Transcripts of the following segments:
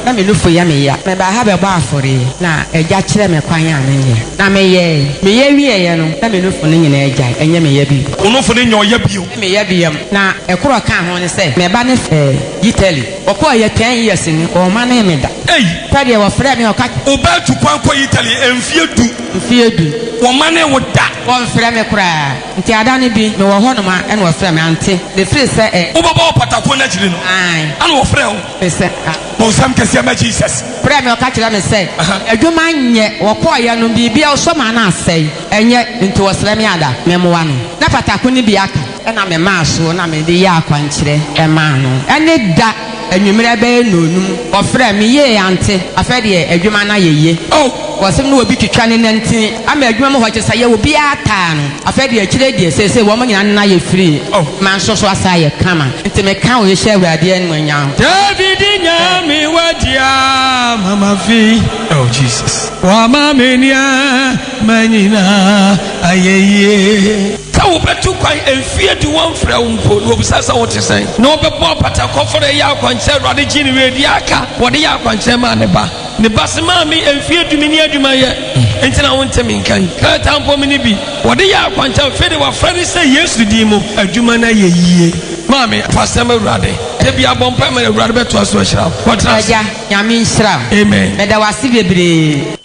na me lufo ya me ya me ba ha be ba afore na eja kire me kwan ya me ye na me ye wie ye no na me lufo no nyina eja enye me ye bi onofo ne nyo ya bio me ye bi yam na ekoro ka ho ne se me ba ne Italy okọ ye 10 years ni o ma na me da pade wo frɛ me o ka o ba tu kwan kɔ Italy emfie du wo ma ne wo da wo frɛ me kura nti ada ne bi me wo ho no ma ene wo frɛ me ante the free say wo baba patako na kire no ana wo frɛ wo me se mo sam kese ma Jesus frɛ me o ka kire me say adwuma nye wo kɔ ya no bi bia wo so ma na asɛi enye nti wo frɛ me ada me mo wa no na patako ne bi aka na me ma so na me de ya akwankyere ma no ene da enwumere be nonum ofre me ye ante afede adwuma na yeye wasem no obi twitwa ne nanti ama adwuma mo hoche saye obi ata no afede akire die sese wo mo nyina na ye free man so asaye kama nti me kan o ye hye awrade anu anya David nyami wadia mama fi Jesus wa mamenia manyina ayeye wo betu kwan emfie du won frɛ wo mpo no obisasa wo te sɛn na obɛbɔ patakɔ frɛ ya akwankyɛ awrade gyi ne wedi aka wɔde ya akwankyɛ ma ne ba sema mi emfie du mi ni adwuma yɛ entina wo ntemi nkan ka tampo mi ni bi wɔde ya akwankyɛ fede wa frɛ ne sɛ Yesu di mu adwuma na yɛ yie maame fasɛm awrade te bia bɔmpa ma awrade bɛto aso ahyira wɔtra ja nyame nhyira amen meda wase bebre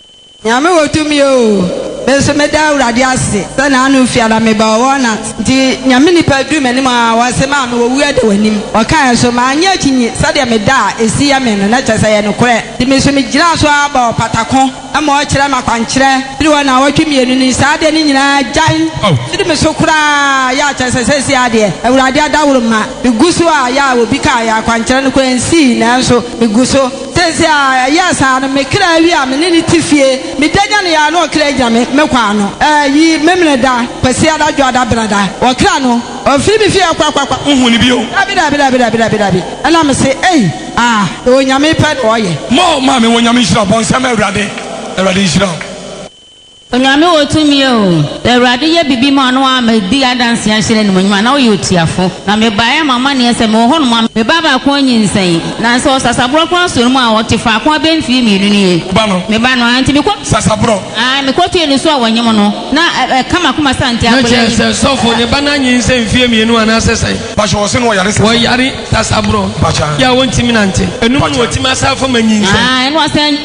nyame wotumi o Beso me da awrade ase sana anu fiala me ba wona nti nyame nipa du me nim a wase ma me wo wu ade wanim o kan so ma anya kinyi sade me da esi ya me no na kyesa ye no kore ti me so me gira so aba patako ama o kire makwankyere bi wona watwe mienu ni sade ni nyina jan ti me so kura ya kyesa sesi ade awrade adawro ma me guso a ya obi ka ya kwankyere no ko ensi na so me guso sesi a ya sa no me kra wi a me ni tifie me danya no ya no kra gya me mekwano yi memre da kwasi ada dwada brada okra no ofiri bi fie kwa uhu ni bio abi ana me say o nyame pe do ye mo ma me wonyame hira bon sam awrade hira Onyame wotumi o awrade ye bibi ma no amadi adanse ahyere no nyuma na o yotiafo na me bae mama ne ese me ho no ma me baba ko nyinsan na so sasabro ko so no a wotefa ko ben fi mi ni me ba no anti me ko sasabro me ko tie ni so a wonyem no na kama kuma santi akola ni se sofo ne bana nyinsan fi mi nu ana sesai ba so se no yare sasabro ya wontimi nante enu no wotimi asafo manyinsan enu asan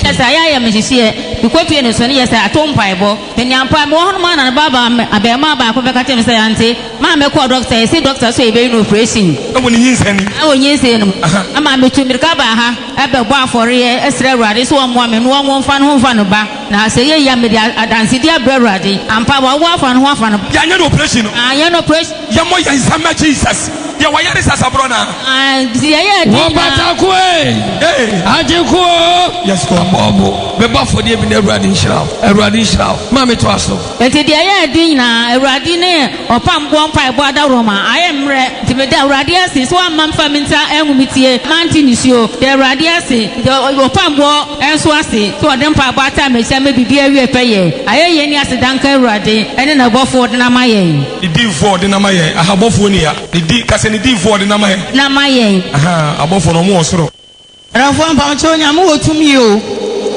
esa ya me hihie me ko tie ni so ne yesa atompa Bible nyampa me ho ma na baba abema ba ko beka tem say ante ma me ko doctor say doctor so e be no operation o ni nyinsani o nyinsani no ama me tumirika ba ha ebe bo afore esre awrade so mo me no won fa no fa no ba na say ye ya me adanse dia awrade ampa wa wo afa no afa no ya nya no operation ya no operation ya mo ya nsama Jesus ya wa yare sasabro na ya wo patako ajiko yes ko bobo be ba fodie bi na awrade nhyira mama to aso enti dia ya din na awrade ne opam bo mpa ebo adaroma ayemre ti me da awrade ase so amam famita enhumitie manti nisio de awrade ase opam bo enso ase so ode mpa bo ata me sia me bibia wi epeye ayeye ni ase danka awrade ene na bofo de na maye di for de na maye ahabofo ni ya di kase ni di for de na maye abofo no mo osoro rafo ampa cho nyame wotumi o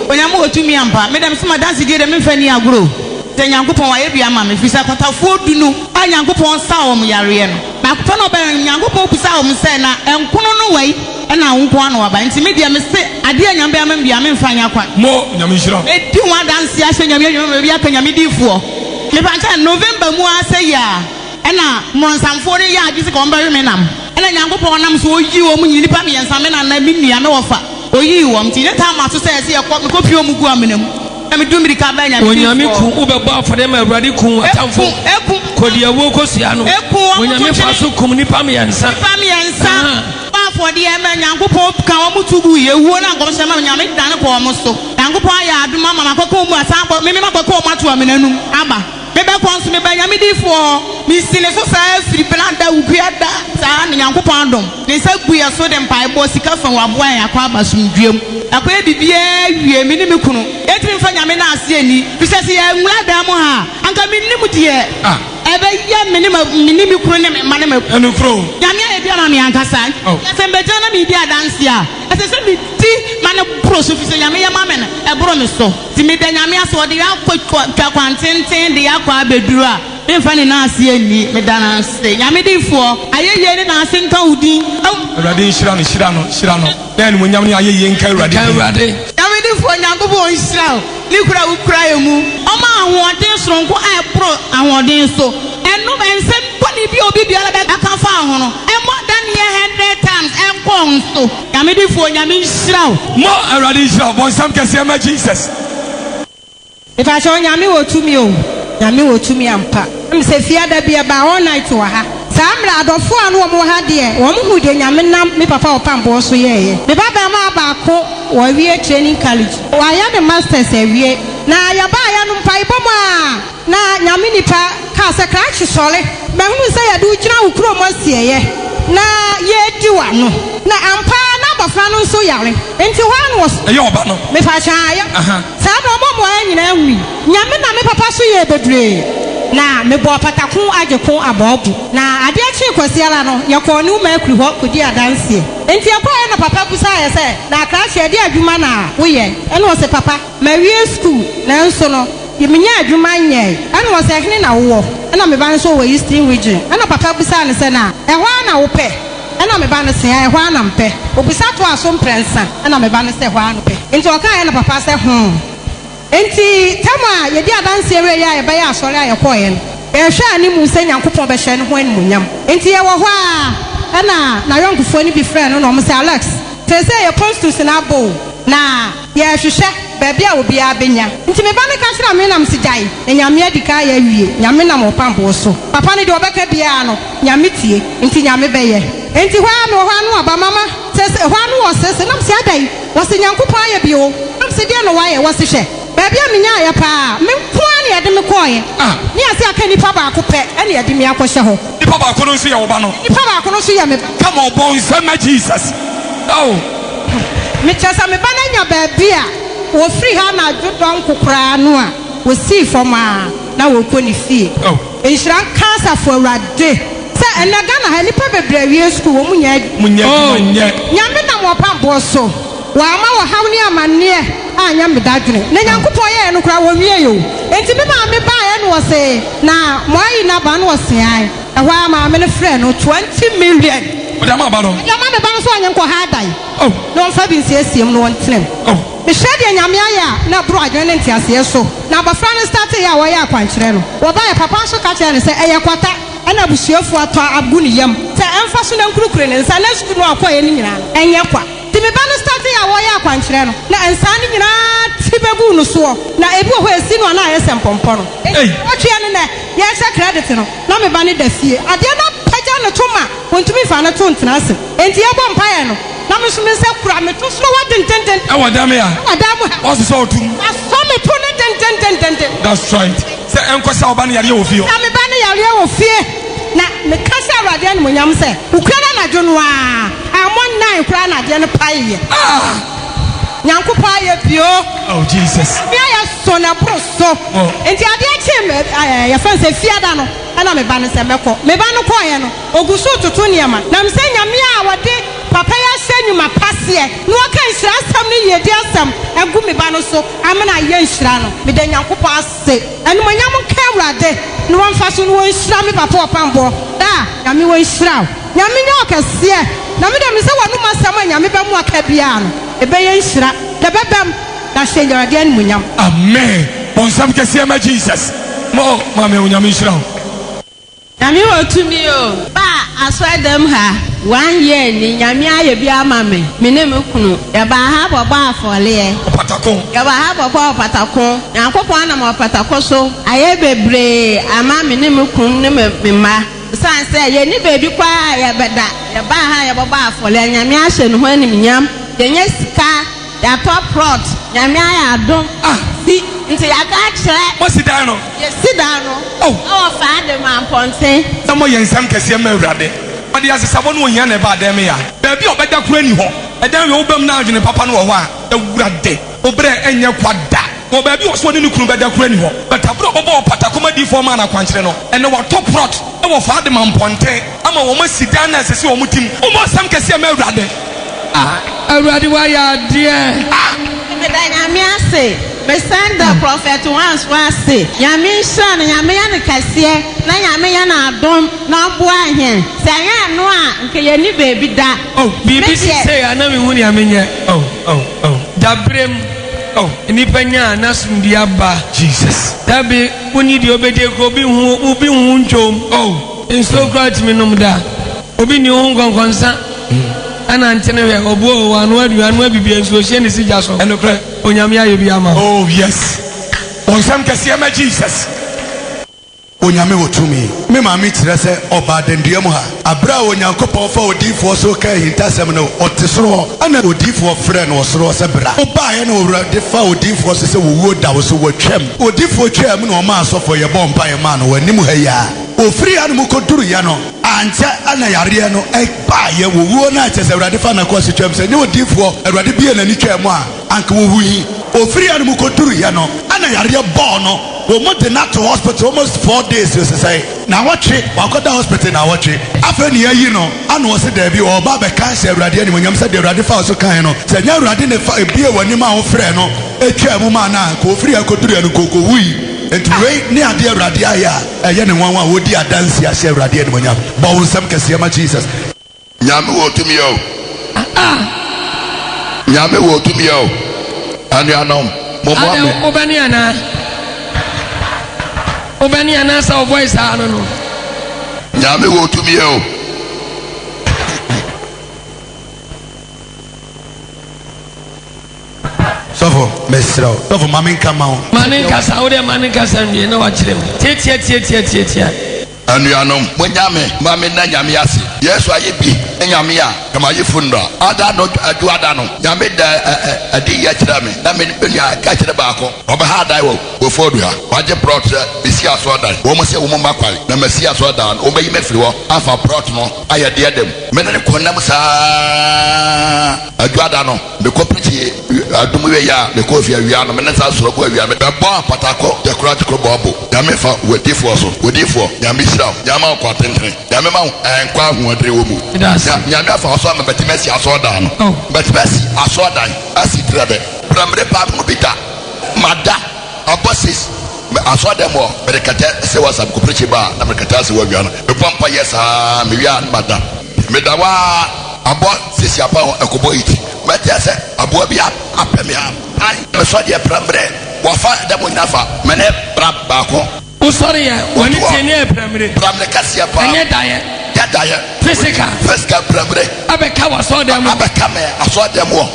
onyame wotumi ampa me dem sema dance die dem mfani agro te nyankopon wa yebia ma me fisa kwatafo dunu a nyankopon sa wo yare no makopon no ba nyankopon kusa wo se na enkono no wai na wonko ano waba nti me dia me se ade anyambe ama bia me mfanya kwa mo nyame hira e di wa dance ya hye nyame bia ka nyame difo me ba nka November mu ase ya na monsamfo ne ya agisi ko mba me nam na nyankopon nam so oyi wo mu nyini pa me yansa me na na mi nua me wofa oyi wo mti ne ta ma so se ye me ko pio mu gu amenam na me dumiri ka ba nya me onyame ku ubeba afade ma awrade ku atamfo kodi awo kosia no onyame fa so kum nipa me yansa ba afode e ma nyankopon ka wo mutugu ye wo na ngom se ma nyame dan ko wo so nyankopon ya aduma mama kokko mu asampo me ma kokko mato amenanum aba bebe konsu me ba nyame difo mi sine so sa firi planda uguada sa na nyankopon adom ne sa guya so de mpa ebo sika fa waboa ya kwa abasumduem akwa bibia wie mi ni me kunu etimi mfa nyame na ase ani bisese ya nwura da mo ha anka mi ni mu die ebe ya mi ni me kunu ne me ma ne me enu kro nyame ya bia ma me anka sa ya se mbeja na mi bia danse a ese se mi ti ma no bro so fi se nyame ya mame no e bro me so ti me da nyame aso de akwa kwantenten de akwa abeduru a me fa ne na ase ani me da na ase nyame difo ayeye ne na ase nka udin awurade nhyira no na ni monyam ne ayeye nka awurade nyame difo nyankopɔ nhyira ni kura ukura emu oma ahoɔden soronko a ɛpro ahoɔden so ɛno ensem bɔne bi obi biara bɛka fa ho no ɛmɔ dan yɛ 100 times ɛnkɔ nso nyame difo nyame nhyira mo awurade nhyira bonsam kɛse ma Jesus if I show nyame wo tumi o nyame wo tumi ampa am se fiada bia ba all night wa ha samra adofo anu wo ha de wo mu de nyame nam me papa opambo so ye me baba ma ba ko wo wie training college wa ya the masters awie na ya ba ya no mpai bomo a na nyame nipa ka se kra sole me hu se ya du gyina wo kuro mo sie na ye di wa no na ampa na bafra no so yare enti ho anu wo ye oba no me fa cha ya samra mo anyina wi nyame na me papa so ye bedre na me bo patakun agekun abobu na ade achi kwasiala no yakọ ni uma akuri ho kodi adanse enti yakọ na papa busa ye se na krache ade adwuma na wo ye ene wo se papa ma wie school na nso no ye menya adwuma nye ene wo se hene na wo ena me ban so wo Eastern region ena papa busa ne se na ehwa na wo pe ena me ban se ehwa na mpe obusa to aso mprensa ena me ban se ehwa no pe enti oka na papa se enti tama ye di adanse ewe ya ebe ya asore ayekoye no ehwe ani mu se nyankopon be hye no ho animunyam enti ye wo ho a na yonkufo ni bi friend no mo se Alex te se ye postus na bo na ye hwehwe ba bia obi abenya enti me ba ne ka hira me nam se jai nyame adika ya wie nyame nam opambo so papa ne de obeka bia no nyame tie enti nyame be ye enti ho a me ho anu aba mama se ho anu wo se nam se adai wo se nyankopon aye bio nam se dia no wa ye wo se hwe baby amenya ya pa me kwa ne yede me koye ni ase aka nipa ba ko pe ene yede me akɔhye ho nipa ba ko no so ya wo ba no nipa ba ko no so ya me come on bon sama Jesus oh me chasa me ba na nya baby a wo free ha na dwodon kokora no a wo si foma na wo ko ni fie oh enhira cancer for awurade se enaga na ha nipa bebre wie school wo munya nyame na mo pambo so wa ma wo haw ni amane anya me dadwene na nyankopon ye no kra wo wie yo enti me ma me ba ye no se na mo ayi na ba no se ai ehwa ma me ne frɛ no 20 million oda ma ba no ya ma me ba no so anya nko ha dai oh no fa bi nsiesim no wontenem oh me hwɛ de nyame aya na bro adwene nti ase so na bafra no start ya wo ya akwankyerɛ no wo ba ye papa so ka kyerɛ ne sɛ eye kwata ana busuafu atɔ agu ne yam sɛ emfa so na nkurukure ne nsa na sukuru no akɔ ye ne nyina enye kwa ti me ba no start ya wo ya akwankyerɛ no na ensa ne nyina tibegu no so na ebi ho esi no na ayɛ sempɔmpɔ no otwe ne na ye hye credit no na me ba ne da fie ade na pagya no toma wontumi fa no to ntena ase enti ye bɔ mpae no na me so me sɛ kura me to so wadententen awadame a wadam ha what's so otum aso me to ne tententen that's right say enkosa oba ne yare wo fie na me ba ne yare wo fie na me kasa awurade ne monyam sɛ ukura na dwono a amon nine kura na de ne pae nyankopɔ ayɛ bio oh Jesus me ayɛ so na bro so enti ade akyem ya fan sɛ fiada no ana me ba no sɛ mekɔ me ba no kɔɛ no oguso toto niema na me sɛ nyame a wɔde papa ya hyɛ nyuma paseɛ no ɔka nhyira asɛm no yɛ di asɛm agu me ba no so amena yɛ nhyira no me da nyankopɔ ase animonyam nka awurade no wɔmfa so no wɔnhyira me papa ɔpambɔ da nyame wɔnhyira nyame nyɛ ɔkɛseɛ na me da me sɛ wɔnom asɛm a nyame bɛ mu aka biara no ebɛyɛ nhyira da bɛbɛm na hyɛ awurade animonyam amen bonsam kɛseɛ ma Jesus mo mame onyame nhyira ho nyame wɔ tumi o ba asɔdam ha 1 year ni nyame ayɛ bi ama me ne me kunu yɛba ha bɔbɔ afɔleɛ patako yɛba ha bɔbɔ patako nyankopɔn anam patako so ayɛ bebree ama me ne me kunu ne me ma san sɛ yɛ ni beebi kwa yɛbɛda yɛba ha yɛbɔbɔ afɔleɛ nyame ahyɛ no ho animnyam yɛnyɛ sika yɛatɔ prot nyame ayɛ adom si nti yɛaka kyerɛ mo si dan no yɛsi dan no ɛwɔ faa de ma mpɔnten na mo yɛ nsɛm kɛseɛ ma awurade ɔde asesabɔ no ohia na ɛba dan me ya baabi a ɔbɛda kora ni hɔ ɛdan wɛ wobam na adwene papa no wɔ hɔ a awurade obrɛ ɛnyɛ kwa da wɔ baabi wɔ so ne ne kunu bɛda kora ni hɔ bɛtabere ɔbɛbɔ patakoma di fɔ ma na akwankyerɛ no ɛnɛ wɔtɔ prot ɛwɔ faa de ma mpɔnten ama wɔn asi dan na ɛsɛ sɛ wɔn tim wɔn asɛm kɛseɛ ma awurade Awurade wa ya de. Me da nyame ase. Me send the prophet once say. Nyame shan nyame ya ne kase na nyame ya na adom na bo ahen. Se anya no a nke ye ni baby da. Oh, bibi say ana me hu nyame nye. Oh. Dabrem. Oh, nipa nya anasum di aba. Jesus. Dabe woni di obede ko obi hu ntwom. Oh, Instagram me nom da. Obi ni hu nkonkonsa. Ana antene we obo anu abibi enso hye ne sija so. Enokre Onyame aye bi ama. Oh yes. Onsam kese ma Jesus. Onyame wotumi. Me ma mi kire se oba dendua mu ha. Abra onyankopon fa odifo so ka hintasem no otesoro. Ana odifo frɛ no osoro se bra. Oba ye no owurade fa odifo so se wo da wo so wotwam. Odifo twam no ma asofo ye bompa ye ma no wanim ha ya. Ofiri anu koduru ya no. Ancha ana yare no e ba ye wo na che se owurade fa na ko se twam se ne odifo owurade bie na ni twam a anka wo hu. Ofiri anu koduru ya no. Ana yare bo no. We went to hospital almost 4 days. Say, now watch it. I got the hospital now watch it. After near you know, I know said there be or Baba cancer radiant when you said the radical so kind of said now radin a beer when you my friend no a chair woman go free a could do and go we and to wait near dear radia a young one would dear dance ya share radiant when you bow some Cassiama Jesus. Yamu to me, Yamu to me, and you know, Mobaniana. Obani anasa voice ha no no. Nyame wo tumi o. Sofo mesro. Sofo mamin kama o. Manin kasa o de manin kasa ndie na wa kirem. Tie. Anuanom monyame mame na nyame ase. Yesu aye bi nyame a kama ye funda. Ada no adu ada no. Nyame da adi ya kira me. Na me benya ka kira ba ko. Oba ha dai wo fodu ha. Waje prot bisi aso dan. Wo mo se wo mo makwale. Na masi aso dan. O bayi mefiri wo. Afa prot no aye de dem. Me na ko nam sa adu ada no. Me ko preach adum we ya me ko fia wia no. Me na sa so ko wia me. Be bon patako. De kura tikro bobo. Nyame fa wedifo so. Wedifo nyame Yama kwa tentene. Yama ma enkwa huadre wo mu. Nyame afa so am betimesi aso da no. Betimesi aso da asi trebe. Pramre pa mu bita. Mada abosis aso da mo berekata se wasam ko prechi ba na berekata se wawia no. Me pompa yesa me wia mada. Me da wa abo sisi apa ekobo iti. Mete se abo bia apemi am. Ai me so de pramre. Wafa da mo nafa. Mene brab ba ko. Usori ya wani tene pramre kasia pa anye daye physical pramre abeka waso dem abeka me aso dem wo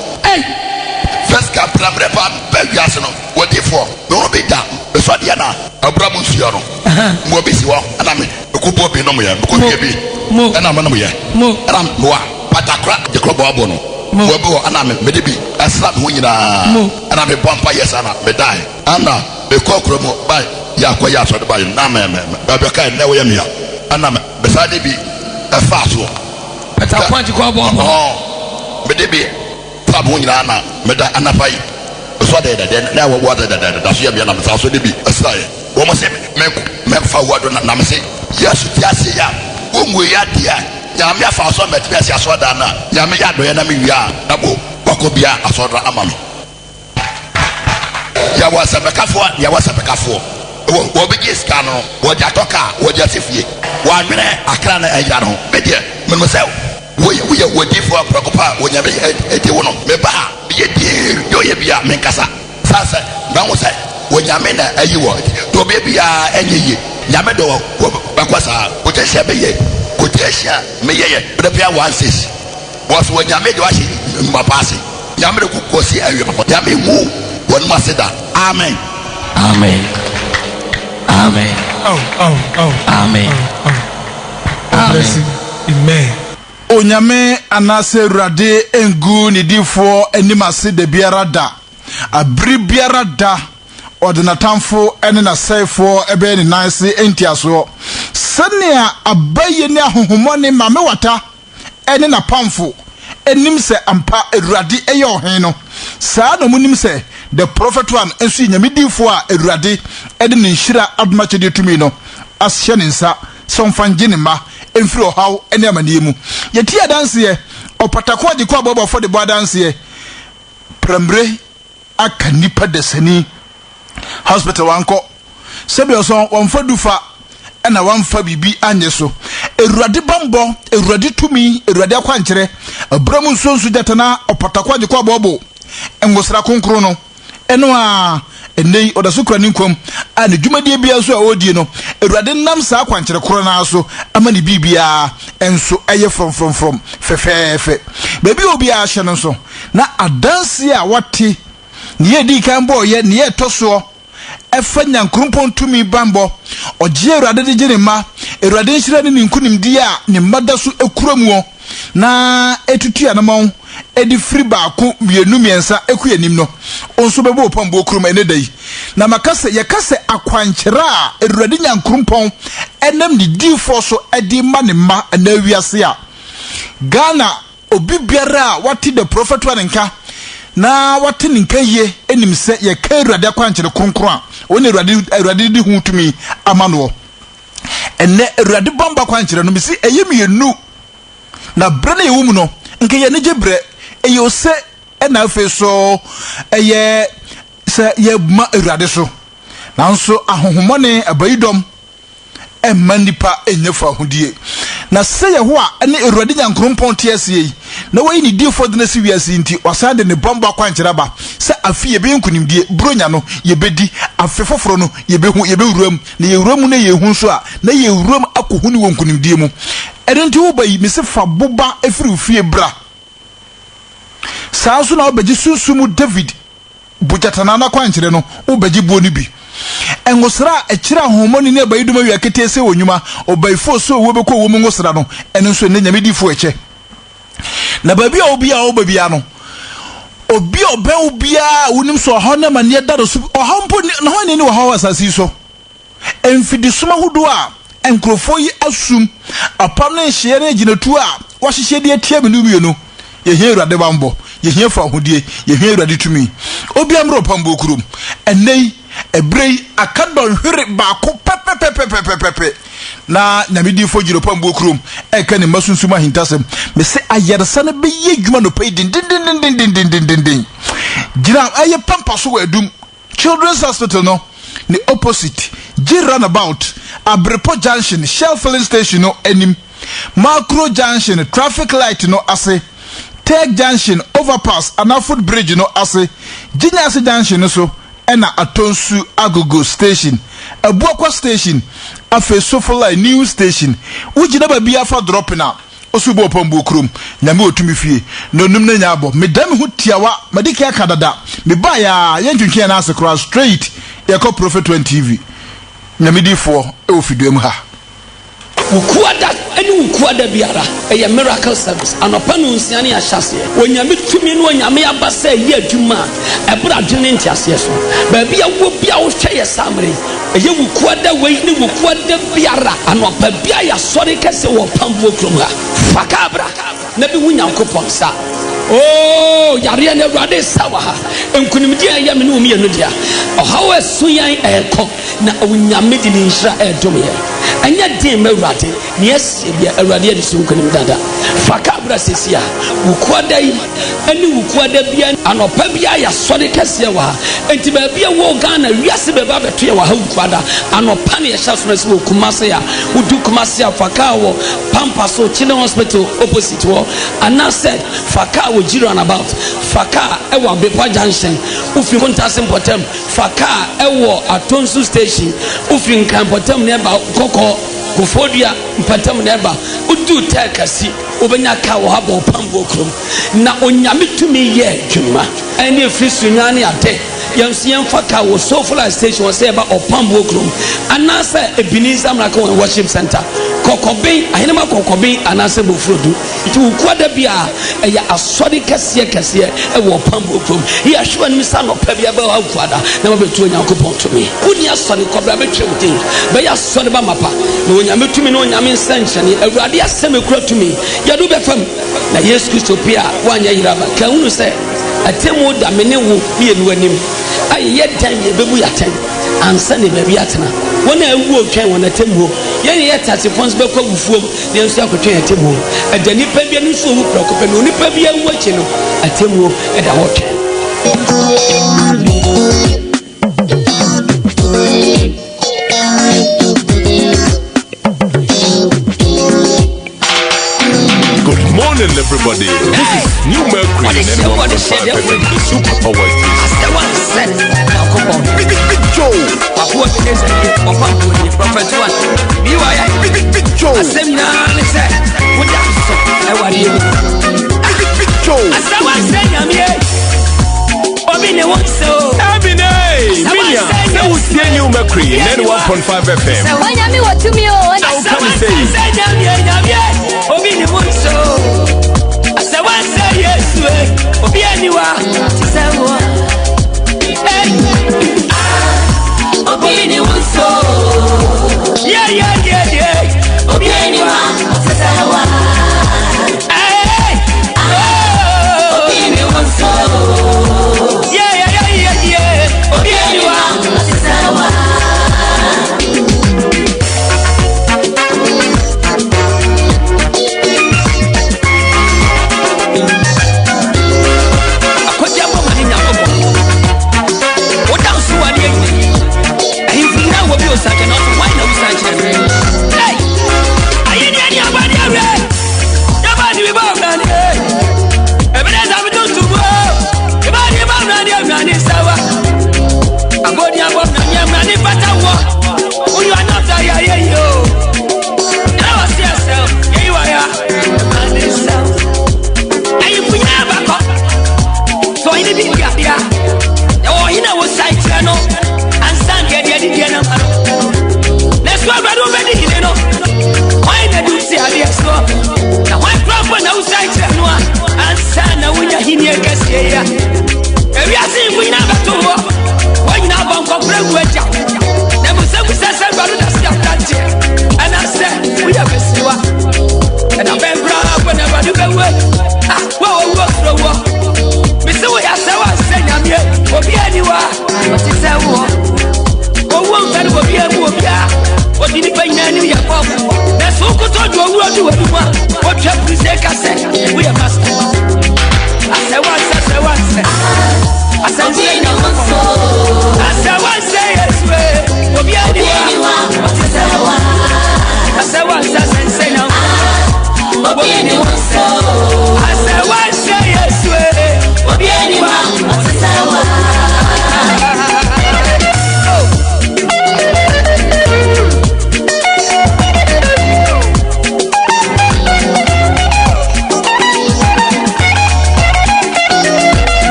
physical pramre pa bewiase no wodifo no be da be so de na abramu nsuo no mo be si wo ana me ko bo bi no mo ya ko bi bi ana me no mo ya ana mo wa patakra de ko bo abo no mo be wo ana me de bi asla ho nyina ana me bompa yes ana me dai ana be ko kromo bai ya kwa ya so de bayi na me ba ka na wo ya mia ana me besade bi fa so beta kwanti ko bo me de bi fa bo nyina na me da ana fai so de na wo wo da so ya bia na me so de bi asai wo mo se me fa wo do na me se yesu ti ase ya wo mu ya dia ya me fa so me ti ase aso da na ya me ya do ya na me wia na bo ko bia aso da ama me ya wasa bekafo wo be giska no wo ja toka wo ja sefie wa nwene akra na eja no me de me no se wo difo aprokopa wo nya be ede wo no me ba me ye die do ye bia me kasa sasa na wo se wo nya me na ayi wo do be bia enye ye nya me do wo bakwasa wo te se be ye ko te sha me ye be bia 16 wo so wo nya me do ashi mba pase nya me ko kosi awie papa nya me mu won ma se da amen. Amen. Amen. Amen. Onyame anase rade engu ni difo animase de biara da abri biara da ordinatamfo ene na saifo ebe ni nansi entiaso senia abaye ni ahohomo ni mame wata ene na pamfo enim se ampa erade eye ohen no saa no munim se the prophet one ensu nyamedifo a erade ede ne nhira admache de tumi no ashe ne nsa somfangye ne ma emfiri ohaw ene amaniemu yeti adanse Opatakwa di kwa bobo for the dance ye. Prembre aka nipa desani hospital wanko. Sebi oso wamfa dufa ena wamfa bibi anye so. Erade bambo, erade tumi, erade akwankyere. Abramu nsonsu jatana opatakwa di kwa bobo. Engosra konkro no. Eno a enei odasukura ninkom a ne dwumadie bia so a odie no erade nam sa akwankyere koro na so ama ne bibia enso eye from fefefe bebi obi a hye no so na adanse a wate ne yedi kan bo ye ne yetoso efa nyankrumpon tumi bambo ogye erade de gine ma erade nhira ne ninkunimdi a ne mada so ekuramuo na etutu anamon edi free baako mienu miensa ekuyanim no onso bebo opambo kuruma ene dai na makase yakase akwankyera a erade nyankrumpon enem ni difo so edi ma ne ma na wiase a Ghana obi biara wati the prophet wanenka na wati ninka ye enim se ye ka erade akwankyere kronkron a woni erade di hu tumi amano ene erade bamba akwankyere no misi eyemienu na brane yewum no nke ye ne gebre eyose ena afi so eye se ye ma erade so nanso ahohomone abayidom emanipa enyefa hodie na se ye ho a ene erade nyankrompon tiasie na wayi ni difo de na si wiase nti wasade ne bomba kwankyera ba se afi ye be nkunimdie bronya no ye bedi afi foforo no ye be wuram na ye wuram na ye hu so a na ye wuram akohuni won kunimdie mu edenti wo bayi mese fa boba efiri fie bra saa so na obeji sunsumu David bujatana na kwankyere no obeji buo ni bi engosra ekira homoni ne bayi duma wi akete ese wonwuma obayifo so wo be ko wo mu ngosra no eno so ne nyamedifo eche na babi a obi a obabia no obi oba obia wonim so ho na mane daro so ho mpo na ho ne wo ho asasi so emfidi suma hudo a enkrofo yi asum apam na hye na ginatu a wahye de atia menu mienu ye hie urade bambo ye hie fa hodie ye hie urade tumi obi amro pambo kurum enei ebrei akadon hwere ba ko pepepepepepepe na nyamedi fo giro pambo kurum eka ne masunsuma hintasem me se ayarsa na be ye dwuma no pay din gira aye pampa so wadum children's hospital no the opposite G runabout Abrepo Junction Shell filling station no enim Macro Junction traffic light no ase Tech Junction overpass Anafut Bridge no ase Ginyasi Junction no so ena Atonsu Agogo station Abuakwa station afe Sofola new station ujina babi afa dropping na osubo pombo krum nyame otumi fie no num na nyabo medam hu tiawa madike akadada me ba ya yentwentwe na ase cross straight yako Prophet 1 TV nyamedifo e ofiduem ha ukuada eni ukuada biara eye miracle service anopa no nsia ne ahyase onyame tumi no onyame abasa ye adwuma ebra dwene ntiase so ba bia wo bia wo hwe ye samre eye ukuada wei ni ukuada biara anopa bia ya sori kese wo pambo krom ha fakabra na bi hunyankopon sa oh yare na Awurade sawa ha enkunimdi aye me no mi enu dia ohawo esuyan eko na onyame di ni nhira edom ye anya din me Awurade ne yesi bia Awurade de sunkunim dada fakabra sesia wukwada yi ani wukwada bia anopa bia ya sori kese wa enti ba bia wo Ghana wiase be ba beto ye wa ha wukwada anopa ne ye hyaso na se wo kumase ya udu kumase ya fakawo pampa so chile hospital opposite wo anase faka wo jiro about faka ewo Abepa Junction ufi Kontase Mpotem faka ewo Atonsu station ufi Nkampotem neba koko Kufodia Mpotem neba udu tekasi obenya ka wo habo pambo krom na onyame tumi ye dwuma ene frisu nyane ade yamsien faka wo Sofola station wo se ba opambo krom anase Ebenezer Mraka worship center kokobin ahenema kokobin anase bofrodu itu ukwada bia eya asori kese ewo pambo krom ya hwa nimisa no pa bia ba ukwada na mabetu Onyankopon tumi uni asori kobra betwemtin be ya asori ba mapa na onyame tumi na onyame nsanchane Awurade aseme kura tumi yadu befam na Yesu Kristo pia wanya yiraba ka hunu se atemu da mene wo ye no anim aye ye dan ye bebu ya tan ansa ne baabi atena wɔn a ewu otwɛn wɔn atemmuo yɛn yɛ tasefons bɛkɔ wufuom na nso akɔtwɛn atemmuo ɛda nipa bi no nso owu prɔko pɛ na onipa bi ewu akyi no atemmuo ɛda wɔtwɛn. Good morning, everybody. This is New Mercury and 1.5 FM, the Super Power Station. Big Joe. Big Joe. New Mercury and 1.5 FM. How can you say?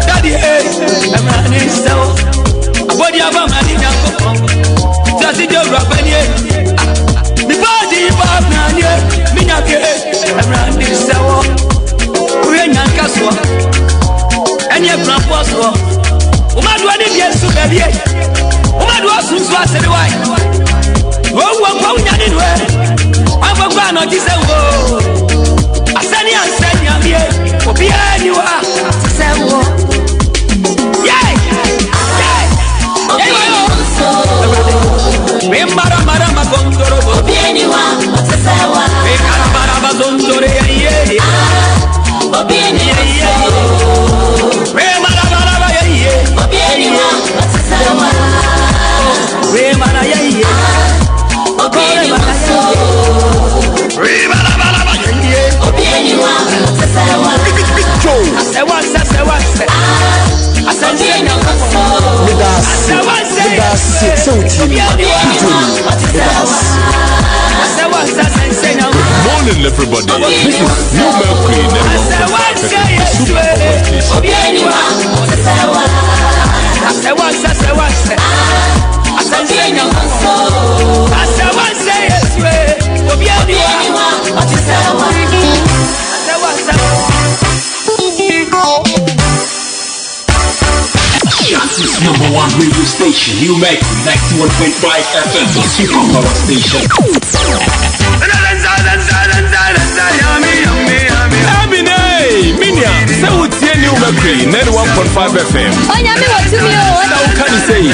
Daddy medase sauti Morning, everybody. This is New Mercury Network. Super This number one radio station, New Mercury 91.5 FM, the Super Power Station. Minia, so what's your New Mercury 91.5 FM? Oh, Yami, what's your name? How can you say?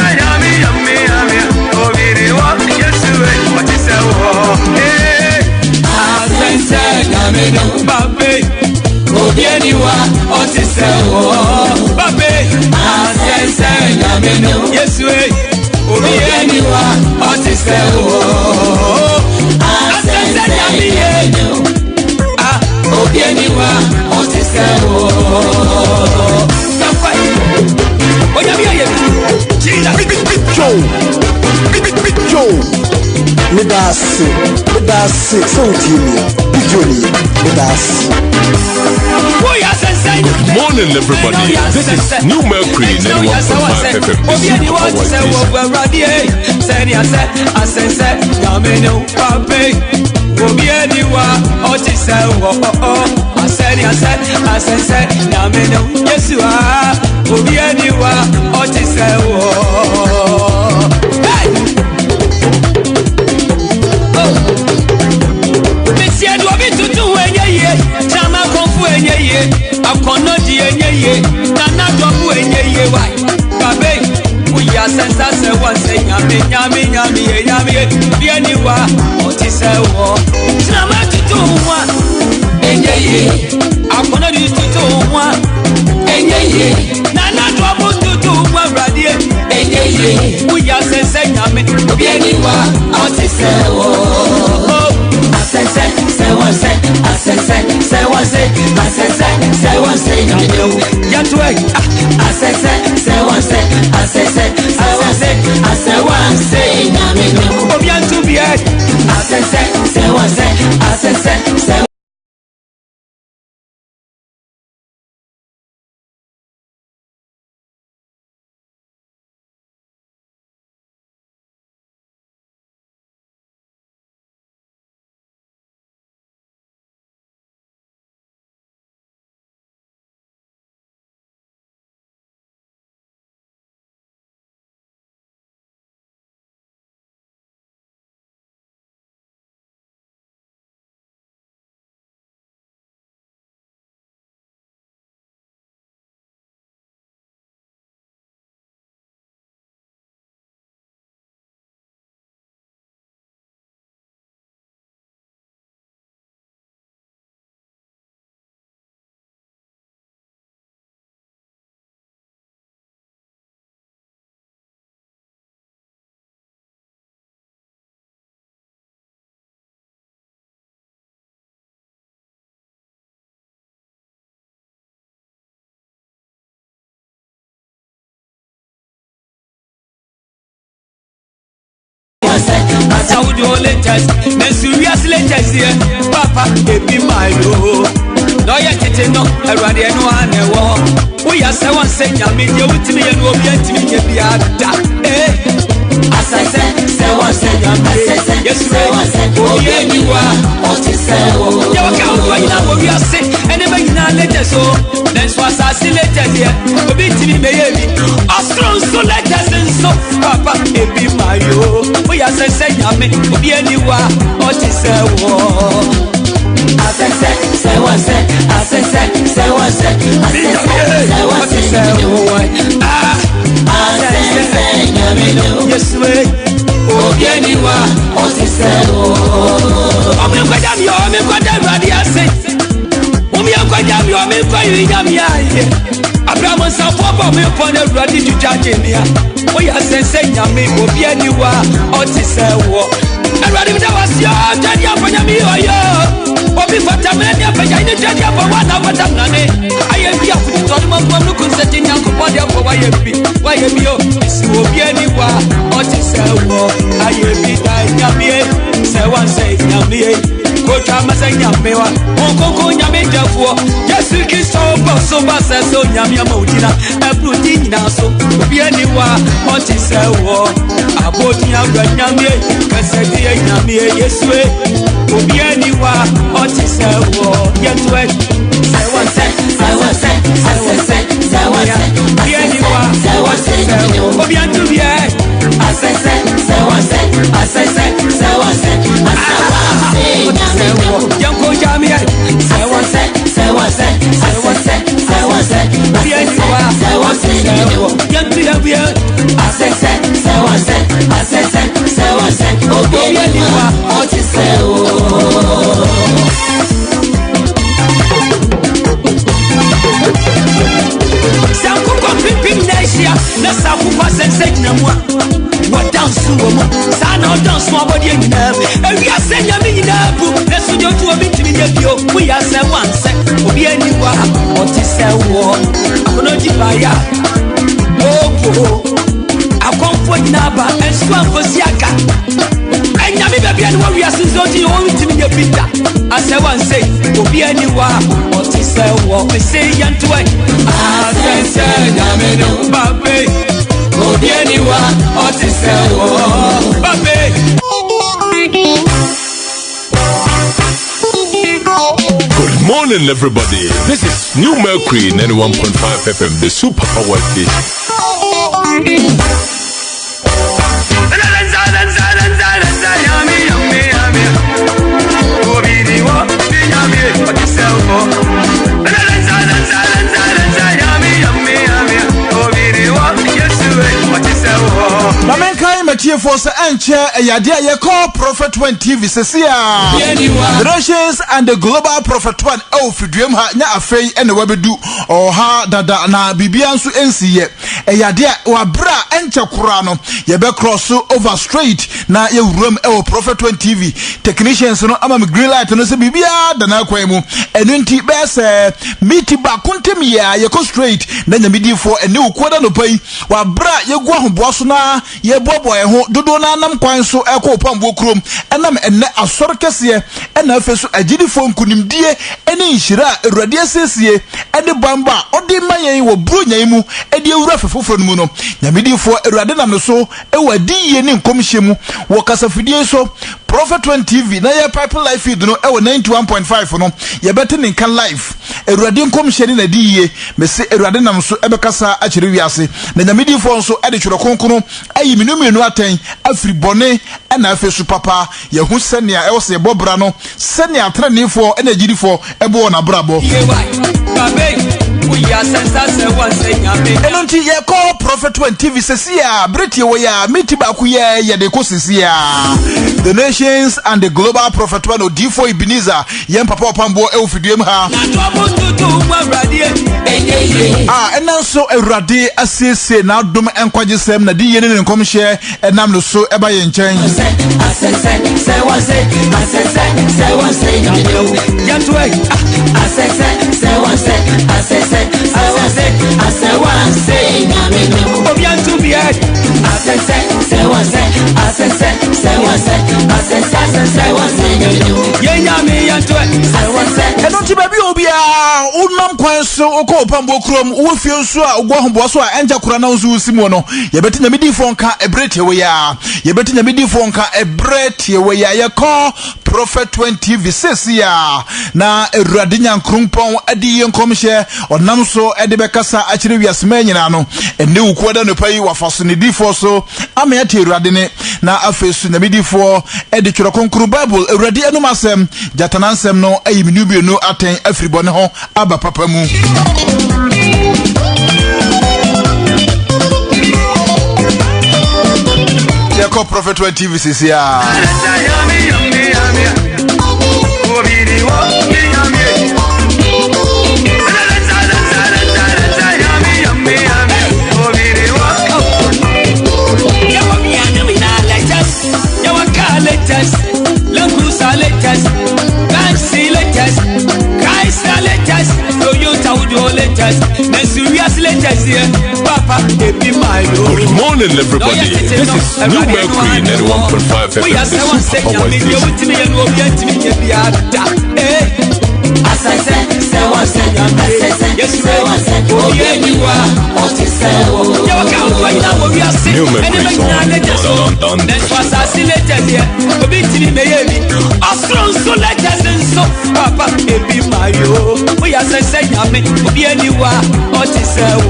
Obianiwa otisewo babe asense nyameno Yesue Obianiwa otisewo asense nyameno Obianiwa otisewo Kapai Onyamia yebi Chila Big Joe medase sauti Bijoli medase. Morning, everybody. This is New Mercury 91.5 FM. Akono di enye nana dobu enye wai babe uya sensa se wanse nyame bieni wa otise wo trama tutu wa enye akono di tutu wa enye nana dobu tutu wa radie enye uya sensa nyame bieni wa otise wo Say one say, Saudi latest, serious latest here. Papa, baby, my love. No, yet it's no, I rather no one ever. We are someone saying, I mean, you with me and will be to me, be a as I said, yes, you are, what is you account right now, we are sick, and never in our letters, so that's what I see letters here. A bit to me, baby. Strong so letters and so, Papa, baby, my yo. We are saying, I mean, be anywhere, what is yes, way. Obianiwa, Otisero. Omiakwajam yo, omiakwajam radiase. Omiakwajam yo, omiakwajam yaye. Abraham Sanfobo mi pon Ewurade jujaje ni a. Oya sense nyame Obianiwa, Otisero. Ewurade mi da wasio, jadi afanya mi oyo. Obi fata me ni afanya ni jadi afawa na fata nane. Aye bi afuti to mo mo nu kun seti nyanko pode afawa ye bi. Wa ye bi o, si Obianiwa. what is so I be dying, say one say, Yamie. Kocha masanya mewa Moko nyame jafo Yesu Kristo so basa so nyame maudina Ebrudi nyina so Obia niwa Oti sewo Abodi abra nyame Kasedi nyame Yesu Obia niwa Oti sewo Yetwe Sewa se Sewa se Sewa se Sewa se Obia niwa Oti sewo Obia tubie Asese Sewa se Asese Sewa se Asawa Yanko Jamia, say one sec, say one sec, say one sec, say one sec, say one sec, Yanko, I say one sec, I say one sec, okay, what is say? Sanku Pimpin Nasia, let's have who was and said no more. What dance to Sana dance one body in them, and we are saying Yamin. Let's go to a bit in your we are saying one sec, we are new what is a war. I'm not Jibaya. Oh, I come for Naba and swam for Siaka. And Yami baby and what we are saying to only to me a bit. I say one say, we are new what is a war. We say Yantuay. I say Yamino Babe. Good morning, everybody. This is New Mercury 91.5 FM, the super power station. Matia for Ancha, Yadia Yako, Prophet 1 TV, Cecia, the Russians and the Global Prophet 1, oh, for dream ha, na afei, and the Webby do, or ha, dada, na Bibiansu NC, Yadia, or bra, Ancha Kurano, Yabe cross over straight, na ye room, oh, Prophet 1 TV, technicians, no, I'm a green light, and I say, Bibia, the Naquemo, and Unti Bass, Miti Bakuntemia, Yako straight, then the midi for a new quarter no pay, while bra, you go on Bosna, ye boy. Dodo na nam kwan so eko pambo krom enam enne asor kese ena afeso agidi fo nkunimdie ene nhira awurade asesie ede bamba ode mayen wo brunyan mu ede awura fefofo no mu no nyamedifo awurade nam no so ewadi ye ne nkomhyemu wo kasafidie so Prophet 1 TV na ye pipe live feed no ewo 91.5 no ye bete ne kan live awurade nkomhyeni na di ye mese awurade nam so ebekasa akire wiase na nyamedifo nso ede tworo konkono ayi minumenu aten afri bone na afesu papa ye hu senia e wose bobra no senia trenefo na agidifo ebo na brabo enonti ye call Prophet 1 TV sesia briti wo ya miti ba ku ye de ko sesia the nations and the global Prophet 1 D4 Ebenezer ye papa opambo e ofidiem ha enanso awurade asese na dom enkwagesem na di ye ne nkomhye enam no so eba ye nchen enonti baby obia unam kwan so okọ pambo krom wo fie so a ogwo hombo so a enja kura na nso usimo no ye beti nyamedifo nka ebrete we ya ye beti nyamedifo nka ebrete we ya ye call Prophet 20 TV sesia na awurade nyankrompon adi ye nkomhye onam so ede bekasa akire wiasema nyina no ene ukuoda no pai wafaso ne difo so ama ya te awurade ne na afesu nyamedifo ede tworo konkuru Bible awurade enum asem jatanansem no ayi minubienu aten afribone ho aba papa mu Yako Prophet 1 TV sesia Papa, baby, my Lord. Good morning, everybody. This is New Mercury 91.5 FM. We are The someone saying, Super Power I'm Station. with me and we'll get to me. As I said, someone said, yes, you are. Oh, yeah, you are. What is that? You can't find out what we are saying. New Mercury song. That's what's assassinated here. A bit to me, maybe. A strong so let us and so. Papa, baby, Mario. We are saying, I'm in. Oh, yeah, you are. What is that?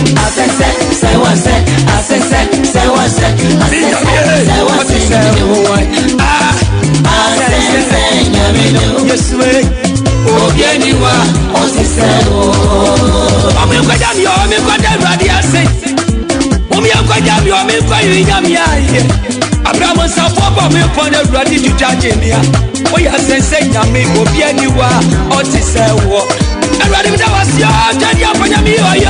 As I said, someone said, as I said, someone said, as I said, someone said, yes, way. Oh, bien, you are. Oh, c'est ça. Oh, mais quoi d'ami, oh, mais quoi d'ami, assez. Oh, mais quoi d'ami, oh, mais quoi d'ami, Abraham s'en fout pas, mais quoi de radi du jardinier. Oh, y'a c'est yami, oh, bien, you are. Oh, c'est ça. Oh, Everybody was your daddy up on your me, oh, yo.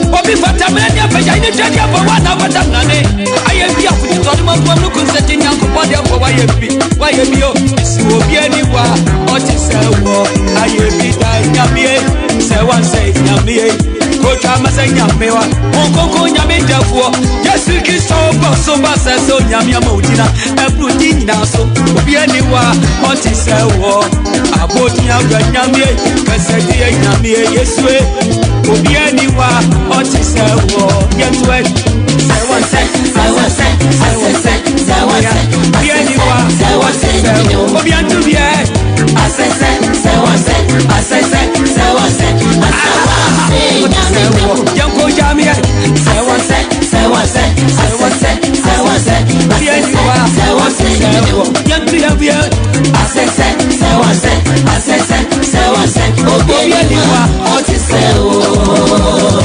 Oh, before Tamania, but I didn't tell you for one hour. I am here with the one who could set in your body for why you be, it's will be anywhere. What is a war? I am be dying, Yamie. Say one say, Yamie. Coach, I'm a saying, Yamewa. Mongo, Yamie, for yes, we can so bus as so Yamia Motina, and Brutina, so will be anywhere. What is a war? I bought Yamie, because I did Yamie, yes, we will be anywhere. What is a war? Get wet. Say one say, say one say, say one say, say one say. Be anywhere. Say one say, oh, bien tout bien. I say, say one say, I say, say one say, young go jamie. Say one say, say one say, say one say, say one say. Be anywhere. Say one say, young to your beard. I say, say one say, I say, say one say. Oh, be anywhere. What is say, oh.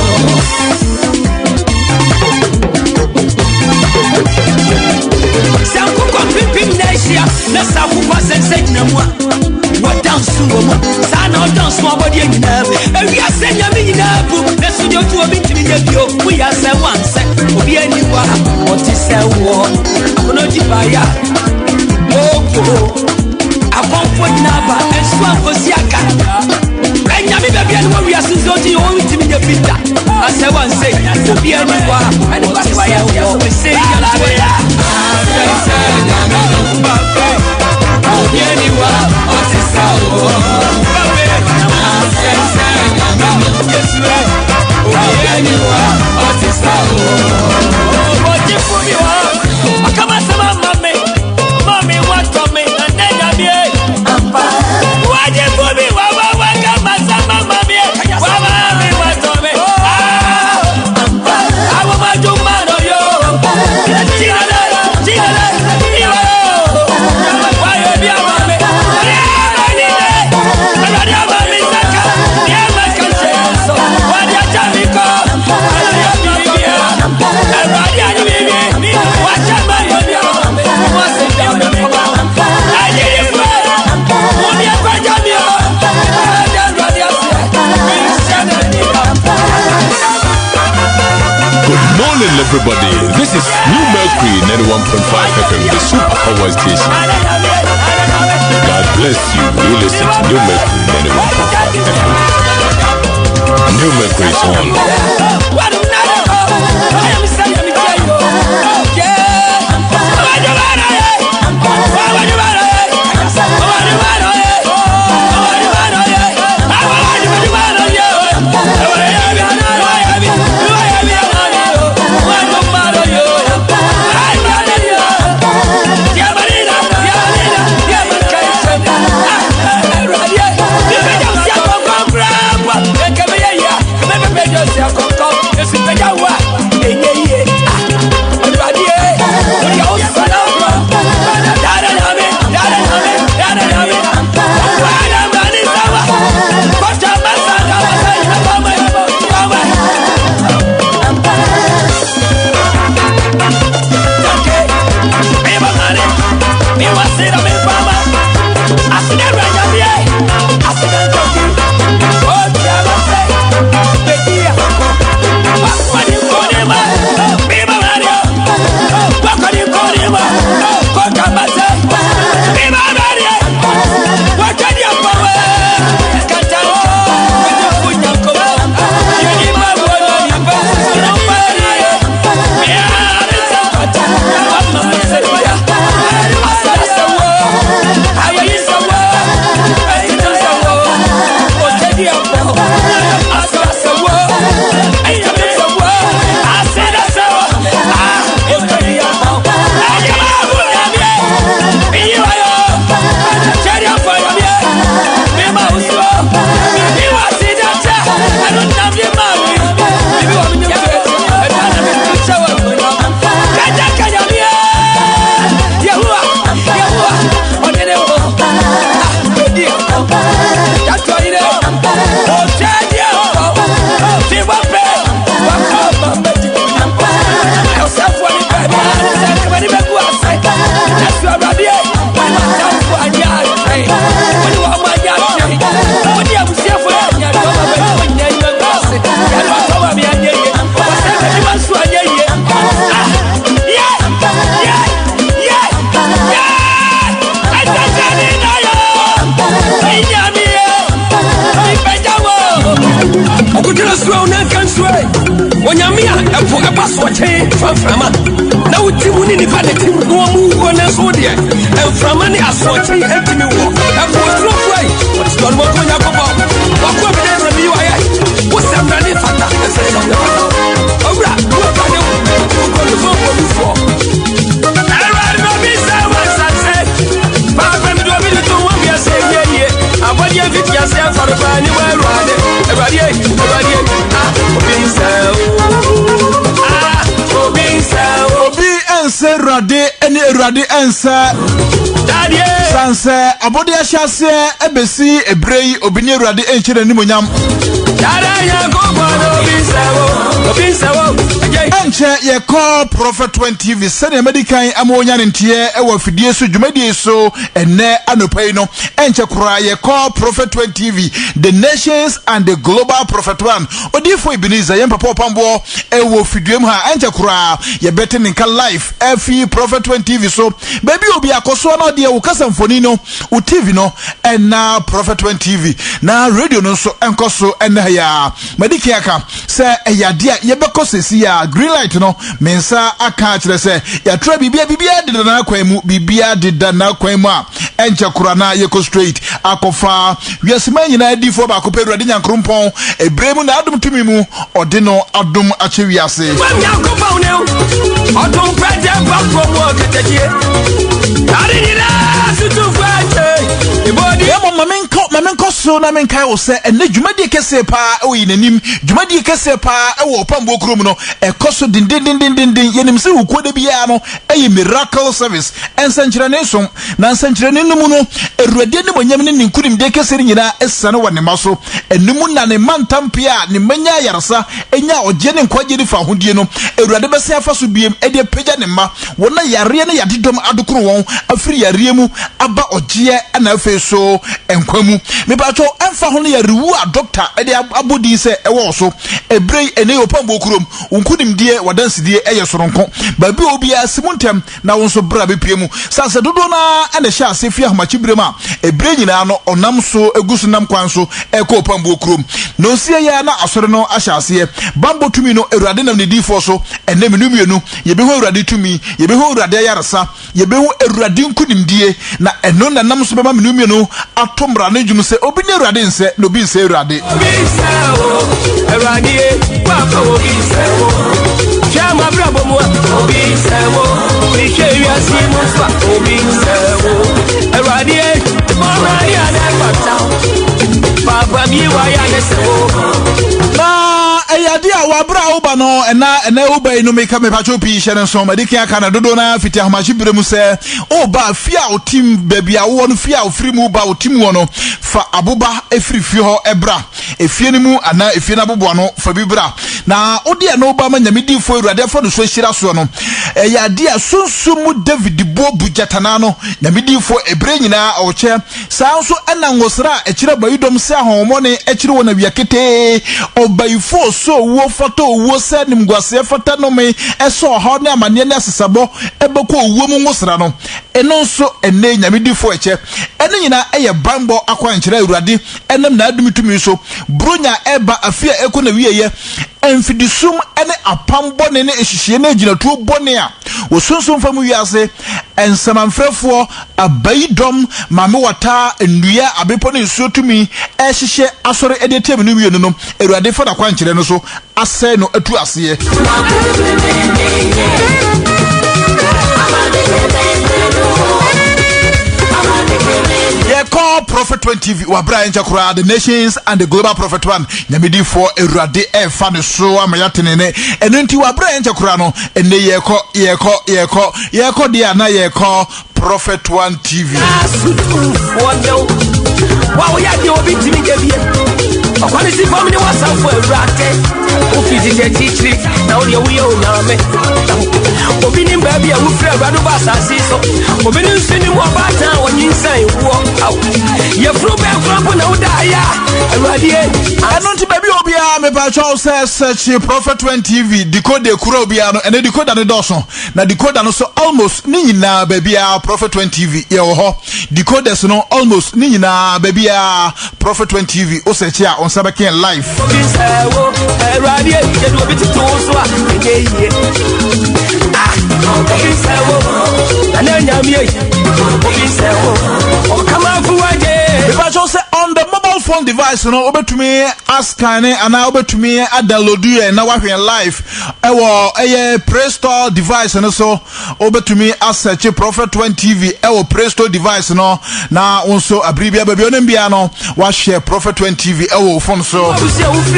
Sanku konfipim nesia, na sanku kwase nsenya mu a. Wa dance wo mu. Sa na dance wo body nyina. Ewi asenya mi nyina bu. Na so de otu obi ntimi nya bio. We ya se wanse. Obi aniwa, oti se wo. Akono jibaya. Ogo. Akonfo naba, enso afosiaka. Enya mi bebia no wi asinzo ti o ntimi nya bita. Ase wanse. Obi aniwa, ani kwase ya wo. We say ya la be. Everybody, this is New Mercury 91.5 FM, the Super Power Station. God bless you. You listen to New Mercury 91.5 FM. New Mercury is on. onyamia epo ebaso chen fanframa na utimu ni nipa de tim no mu wo na so de enframa ni aso chen etimi wo epo sro fry what don mo ko nyakobo wakọ bi na remi wa ya wo samra ni fata ese so obra wo ka de ko no so ko before era no bi sa wa sunset ba ba mi do bi to wo bi ase ye abodi eviti ase afaro ni wa ruade ebadie obi ense rade eni erade ense sanse abodi ahyase ebesi ebrei obi ni erade enkyere ni monyam enche ye call Prophet 1 TV sene medican amonya ntie ewo fidie so dwumadie so enne anopai no enche kura ye call Prophet 1 TV the nations and the global Prophet 1 odifo Ebenezer yem papa opambo ewo fidie mu ha enche kura ye bete nka life efi Prophet 1 TV so baby obi akoso na de wo kasa mfoni no o TV no enna Prophet 1 TV na radio no so enkoso enna ya medican aka se eyade a ye bekosesi ya green light no mensa aka kire se ya tra bibia de na kwan mu bibia de na kwan mu a enche kura na ye ko straight akofa wiasema nyina difo ba ko peru ade nyankrompon ebremu na adum tumi mu ode no adum ache wiase odum pede ba promo keteje ari ni na sutu fate ibodi ya mamenko so na menkai wo se ene dwumadi kese pa o yinanim dwumadi kese pa e wo pambo krom no ekoso din yenim se wo koda bia no eye miracle service ensankyere ne som na ensankyere ne num no eruade ne monyam ne ninkunim de kese nyina esane wo ne maso enum na ne mantampia ne manya yarsa enya oje ne nkwaje ne fa hodie no eruade bese afa so biem e de pagya ne ma wona yare ne yadedom adokoro won afiri yare mu aba oje na afa so enkwamu me ba to emfa ho ne yarewu a doctor e de abodi se e wo so ebrei ene opambo kurom unkunim die wadansidie eye soronko ba bi obi asimuntem na wonso bra bepiemu sanse dodo na ene hya asefia homachi brem a ebrei nyina no onam so egusu nam kwan so e ko opambo kurom no sie ya na asore no ahya ase bambo tumi no eruade nam ne difo so ene menumienu ye be ho eruade tumi ye be ho eruade yarasa ye be ho eruade nkunim die na eno na nam so be ma menumienu atomra ne dwum se obi ne eruade nse no bi nse eruade Chama brabo mo obi sewo mi shewi asimu fa obi sewo eradi mama ya na pata baba mi wa ya ne sewo na eyade a wabra oba no ena oba inu me ka me pacho pi hye so madiki aka na dodo na fiti ahmachi bremu se oba fia otim baby a wo no fia ofiri mu ba otim wo no fa aboba efiri fi ho ebra efie ni mu ana efie na bobo no fa bibra na odi e no oba ma nyamedi fo eruade fo no so hira so no eyade a sunsumu David Bobu jatana no nyamedi fo ebre nyina oche sanso ena ngosra ekire bayidom se ahomone ekire wo na wiakete obayifo so wo foto wo se nim gwase fata no me eso ho ne amane ne asesabo ebeko wo mu ngosra no eno so ene nyamedi fo eche ene nyina eye bambo akwankire eruade enem na adumitumi so bronya eba afia eko na wieye enfidisum ene apambo ne ne ehihie na ginatu bone a wo sonson famu wiase ensamanfrefo abaidom mame wata ndua abepo ne nsuotumi ehihie asore edetem no wienu no eruade fada kwankire no so ase no atu ase call Prophet 1 TV wabra enja kura the nations and the global Prophet 1 nyamedi for eruade e fa ne so amayatenene enunti wabra enja kura no ene yeko dia na yeko Prophet 1 TV wow ya di obi timi gebie okwani si family whatsapp for eruade office teaching na oni we o nyame obi ni baby a wo frɛ bado ba asase so obi ni nsini mo bata wonyi nsan wo ye fro be krop na wo da ya eruade anonti baby obi a me ba cho search Prophet 1 TV decode kura obi a no ene decode ne doso na decode no so almost ni nyina baby a Prophet 1 TV ye wo ho decoders no almost ni nyina baby a Prophet 1 TV o search a on sabeke live ye do bi to so a ye ye ah obi se wo ana nyame obi se wo o kama fu waje if I just say on the mobile phone device no obetumi ascan ana obetumi download you na wa hwe live ewo Play Store device no so obetumi search Prophet 20 TV ewo Play Store device no na onso abribia baby onem bia no wa share Prophet 20 TV ewo phone so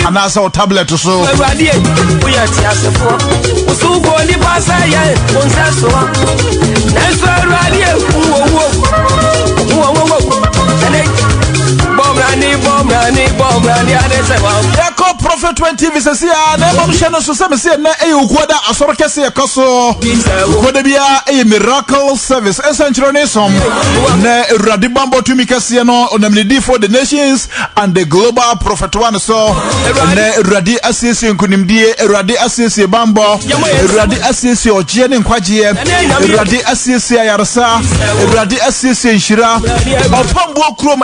ana so tablet so awurade wo ya ti asefo usu go ni pasa ye onsa so na so awurade wo bomrani Yako Prophet 20 TV sesi ya na eba mshano so se mesi na ukuoda asoro kese yakoso ukuoda bia miracle service essential nesom na Awurade bambo tumi kese no onamnidi for the nations and the global prophet one so na Awurade asiesie nkunimdie Awurade asiesie bambo Awurade asiesie ogie ne nkwagie Awurade asiesie ayarsa Awurade asiesie nshira opambo krom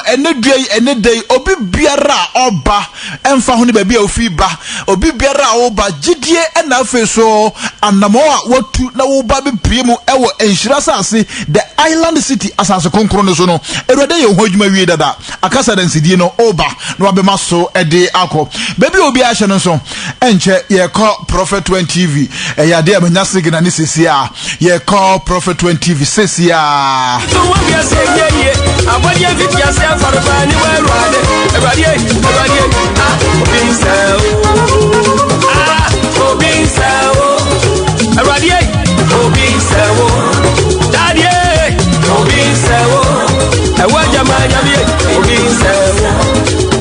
ene dei obi biara oba emfa ho ne ba bia ofi ba obi biara oba gidie na afa so anamo a watu na wo ba bepie mu ewo enhira sase the island city asase konkro no so no Awurade ye ho adwuma wie dada akasa dan sidie no oba na wabema so ede akọ baby obi a hye no so enche ye call Prophet 20 TV ya de amanya sigina ne sesia ye call Prophet 20 TV sesia so wo bia se ye abodi afitia se afarba ni wa Awurade ah obi sawo daddy obi sawo ewa jamanya bi obi sawo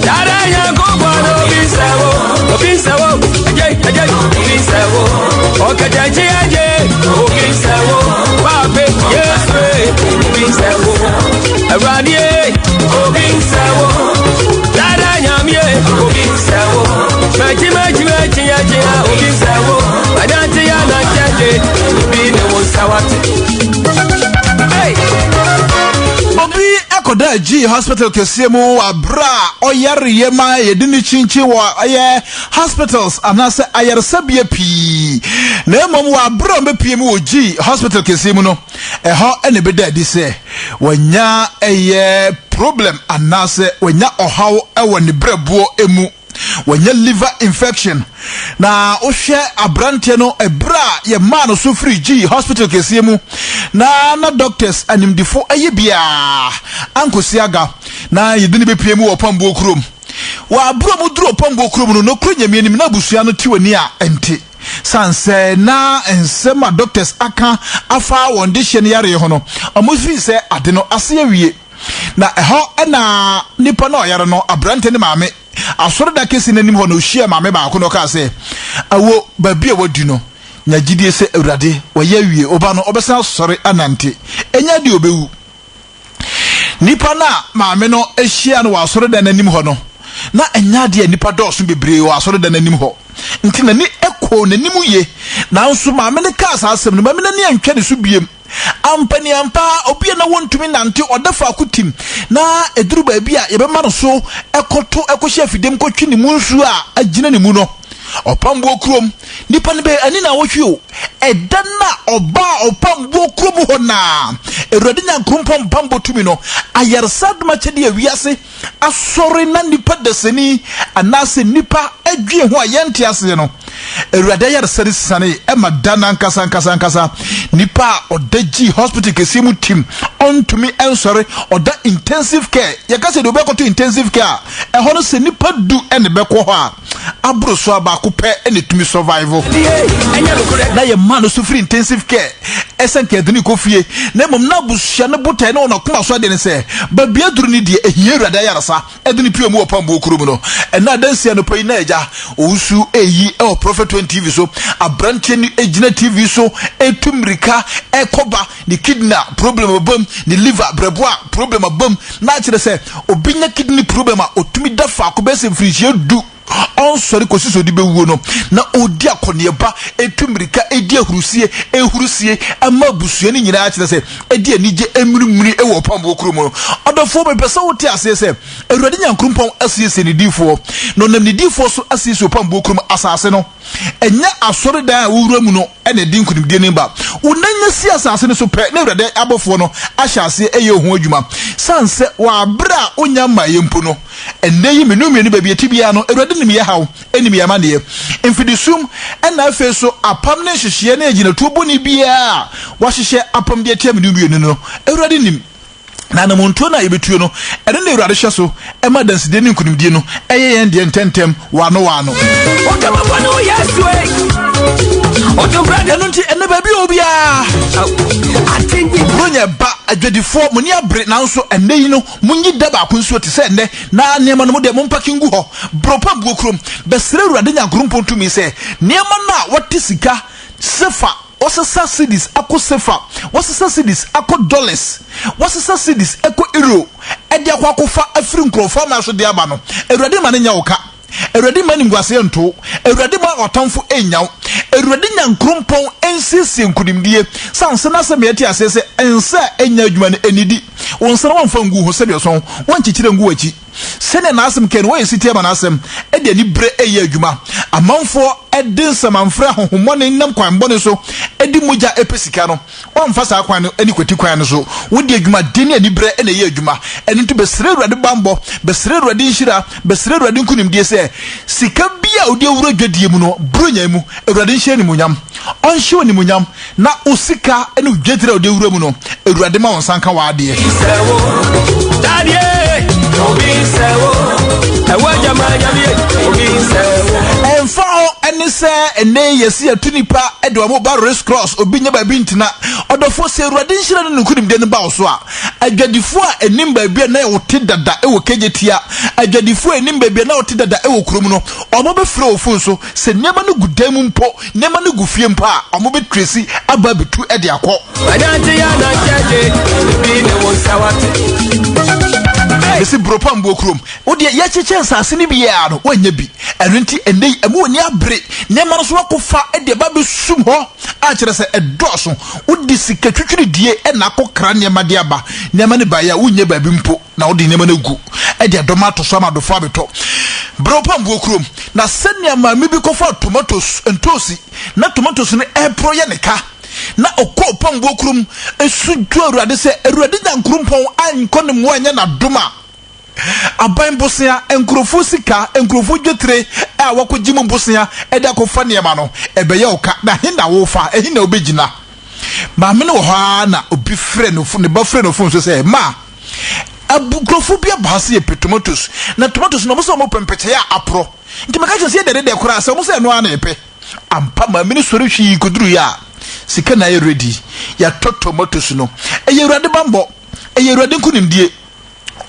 dada ya go bwana obi sawo ajay obi sawo okajaji obi sawo babe yes obi sawo Awurade obi sawo dada nyamie obi sawo maji ya obi sawo adante ya na kende obi ne won sawate hey obi ekoda G hospital kesiemu abra oyare yema yedini chinchi wa hospitals anase ayarsabie pi na emom wa abra mbepiemu wo G hospital kesiemu no eho ene beda di se wanya problem anase wanya ohaw ewo ne brebuo emu wanya liver infection na ohwe abrante no ebra ye man so free G hospital kesiemu na doctors animdifo ayebia ankosiaga na yedini bepiemu wo pambo krom wa abro mu duro pambo krom no kro nyamienim na busua no tiwani a ente sanse na ensema doctors aka afa wondishe ne yare ho no amufi se ade no ase awie na eho na nipa no yare no abrante ne maame asoro da kesi nanim ho no hia maame ba ko no ka se awo babia wadu no nya gidie se Awurade waye wie oba no obesa sore anante enya de obewu nipa na maame no ehia no wasoro da nanim ho no na enya de nipa dɔɔso bebree wasoro da nanim ho nti na ni eko nanim ye na nso maame ne ka asasem no maame na ne antwa ne so biem ampani ampa obi na wontumi nante odafa akutim na eduru ba bia yebema no so ekoto ekohye afidem kotwi ne mu nsu a agina ne mu no opambo krom nipa ne be ani na wohwe o eda na oba opambo krom ho na Awurade nyankrompom pambo tumi no ayarsad ma chede awiase asore na nipa desani anase nipa adwie ho ayente ase no Awurade ayarsad sane e madana nkasa nipa odaji hospital kesimu team ontumi ensore oda intensive care yakase de obekoto intensive care e hono se nipa du ene beko ho a abro so aba kupe ene tumi survival na ye man so free intensive care esen ke deni kofie na mom na busua ne botai na ono kuma so de ne se ba bia duru ni de ehie Awurade yarasa edeni pie mu opambo okurum no ena dansia no poi na eja owusu eyi e Prophet 20 TV so abrante ni ejina TV so etumrika ekoba ni kidney problem obam ni liver breboa problem obam na kire se obinya kidney problem a otumi dafa ko bese frihie du on sorry kosi so di bewuo no na odi akoneba etumirika edi ehurusie ama busua ni nyina akire se edi anije emurumuri e wo pambo okuru mu odofo be pese wo ti ase se Awurade Nyankrumpon asiese ni difo no nam ni difo so asiese pambo okuru mu asase no enya asore dan awura mu no ene di nkunimdie ne ba unanya si asase ne so pe na Awurade abofo no ahyase eye ho adwuma sanse wa bra onya mayempo no enne yi menumie ni babie tibia no Awurade nim ye haw enim ye mane infidisum ena afe so apam ne hyehye na agina tubo ni bia wa hyehye apam de tiam menumie no Awurade nim na na monto na yebetuo no ene na Awurade hye so ema danside ni nkunimdie no eye yen de ntentem wano Otamabano yeswe Otombrade nti ene baby obia Bronya ba adwadifo muni abre nanso ene yi no munyi daba akunso te se ene na niema no de mompaki ngu ho bropa buokrom besere Awurade Nyankrumpon tumi se niema na wote sika sefa wasesa cedis ako sefa wasesa cedis ako dollars wasesa cedis ako euro edi akwakofa afiri nkrofo ma so de aba no Awurade ma ne nya woka Awurade ma nimguase nto Awurade ma otamfo enyaw Awurade Nyankrumpon ensisi nkudimdie sanse na se meti asese ensa enya adwuma ne enidi wonsana wonfa ngu ho sebe so wonchichire ngu wachi sene na asem ken wo esiti aba na asem ede ni bre eye adwuma amanfo edin samanfra hohomone nam kwan bone so edi moja epesika no wonfa sa kwan no eni kwati kwan no so wodi adwuma deni ani bre ene ye adwuma eni to besere Awurade bambo besere Awurade nhira besere Awurade nkunimdie se sika bia odi awura dwadie mu no bronya mu Awurade nhye ni munyam onhye ni munyam na osika ene dwadire odi awura mu no Awurade ma wonsanka waade Enfao enise ene yesi atunipa ede omo ba race cross obinya ba bintina odofo se Awurade nhira no nkudimde ne ba oso a adwadifo a enim ba bia na wote dada e wo kejetia adwadifo enim ba bia na wote dada e wo krom no omo be frɛ ofo so se nema no gudam mpo nema no gufie mpo a omo be tresi aba betu ede akɔ Adante ya na chaje bi ne wonsawate Esi bropa mbuokrom wodi ya cheche nsase ni bia no wanya bi enunti endei emu oni abre nema no so akofa ede ba be sum ho a kire se edoso wodi sika twitwiri die e na akokra nema de aba nema ne ba ya wunye ba bi mpo na wodi nema na gu ede domato so amadofo abeto bropa mbuokrom na senia ma mi bi kofa tomatoes entosi na tomatoes ne epro ye neka na okopam mbuokrom esudu Awurade se Awurade Nyankrumpon anko ne mo anya na doma aban bosia enkrofo sika enkrofo dwetre a wakogim bosia eda kofa niema no ebeye oka na hinda wo fa ehina obegina ma me no ho na obi frɛ no ne ba frɛ no fon so say ma abukrofo bia bahase e tomatoes na tomatoes no mo so mo pempeche ya apro nti maka kyese de kora se mo se no ana epe ampa ma me no sori hwi koduru ya sika na ye ready ya tomatoes no eye Awurade bambo eye Awurade nkunimdie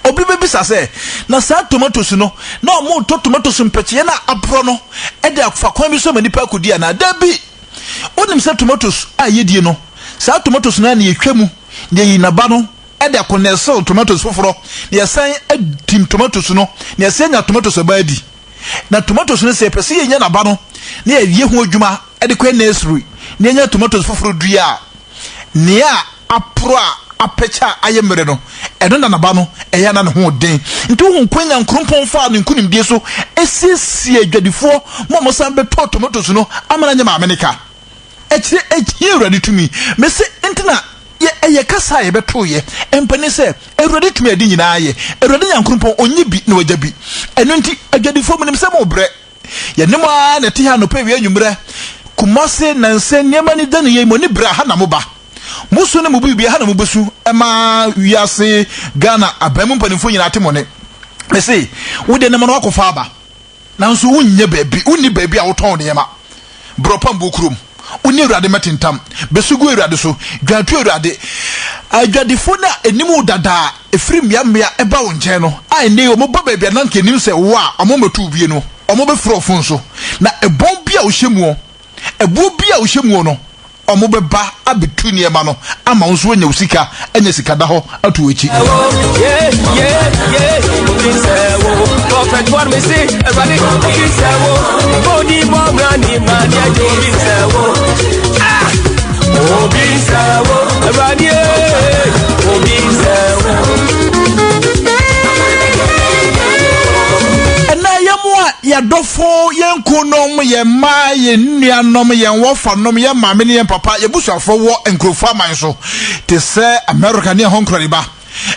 obi bebisa se na sa tomatoes no na omo tomatoes mpekye na apro no e de afa kwan bi so manipa kodi ana dabi onim se tomatoes a yedie no sa tomatoes na na yetwamu de yinaba no e de akonesel tomatoes foforo na yesan adim tomatoes no na yesan nya tomatoes abadi na tomatoes no se pese yenya naba no na ye ho adwuma e de kwen nursery na yenya tomatoes foforo dua ne a apro a apecha ayemre no eno na naba no eya na ne ho den nti hu kwanya Nyankrumpon fa ne nkunimdie so esiesie adwadifo mo san beto tomatoes no amana nya ma America ekire Awurade tumi mese ntina ye kasa ye beto ye empane se Awurade tumi adi nyina ye Awurade Nyankrumpon onye bi na wagya bi eno nti adwadifo mo nim se mo bre ye nemo a na ti ha no pe wi anwumre kumase nanse niema ni dan ye mo ni bra ha na mo ba musu ne mubibi ha na mubesu ema wiase Ghana abamu mpanimfo nyina atemone me say wo de nema no akofa aba nanso wunye baabi unni baabi a woton de yema bropa mbokrom unni Awurade metintam besugu Awurade so dwatu Awurade adwadifo na enimu dada efiri mmea eba wo nche no a ene yo moba baabi na nkenim se wo a omometu bie no omobe frofo nso na ebon bia wo hyemu ebu bia wo hyemu no omobeba abetu niema no ama nso anya usika enya sika da ho atu echi prophet what me say everybody obisewo body mo brani man ya obisewo obisewo everybody obisewo ya dofo yenkunom ye ma ye nuanom ye wofanom ye maame ne ye papa ye busuafo wo enkrofo amanso te se America ne honkroriba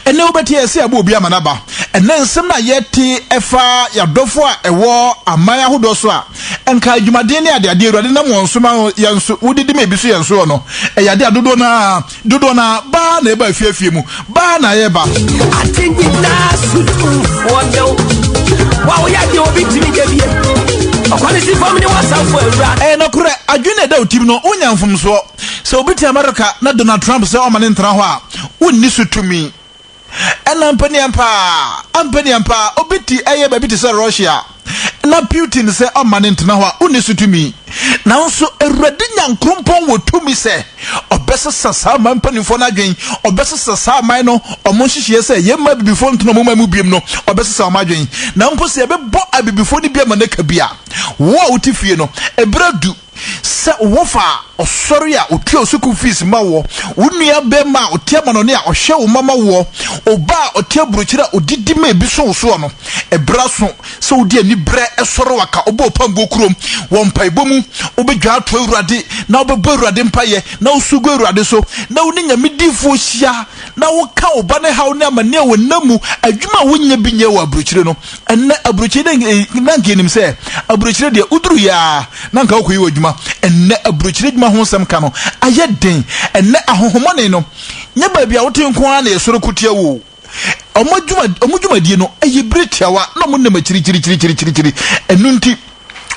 ene obeti ese aba obi amanaba ene nsem na yeti efa ya dofo a ewo amaya hodo so a enka adwumade ne ade Awurade na wonso ma yenso wodidi me biso yenso no eyade adodo na ba na eba afiafie mu ba na ye ba atingi na sudu wono wa ya de obi timi gebie akwani si family whatsapp for Awurade no kure adwene da otim no onya mfomso se obi ti America na Donald Trump se o mane ntra ho a wonni sutumi ena mpani ampa obiti eye ba biti se Russia na Putin se o mane ntra ho a wonni sutumi na nso Awurade nyankrompon wo tumi se obesesa sa mampanifo na adwen obesesa sa man no omonhihie se yemma bibifo ntono moma mu biem no obesesa omadwen na mpo se ebebo abibifo ni bia manaka bia wo utifie no ebradu se wofa osori a otua osuku fees ma wo wonua be ma otia manone a ohwe wo mama wo oba otia buruchira odidi ma ebi so so no ebra so se odi ani bre esoro waka obo pambo krom wo mpaibom obedwa ato Awurade na obebo Awurade mpaye na osugo Awurade so na woni nyamedifo hia na wo ka oba ne hawo ne amane wo namu adwuma wonya binye wo aburuchire no enne aburuchire na ngenim se aburuchire de uduru ya na nka okoyi wodwuma enne aburuchire dwuma ho nsem ka no ayeden enne ahohomone no nya ba bia wote nko a na esoro kutia wo omodwuma die no ayebiretiawa na mo nem chiri enu nti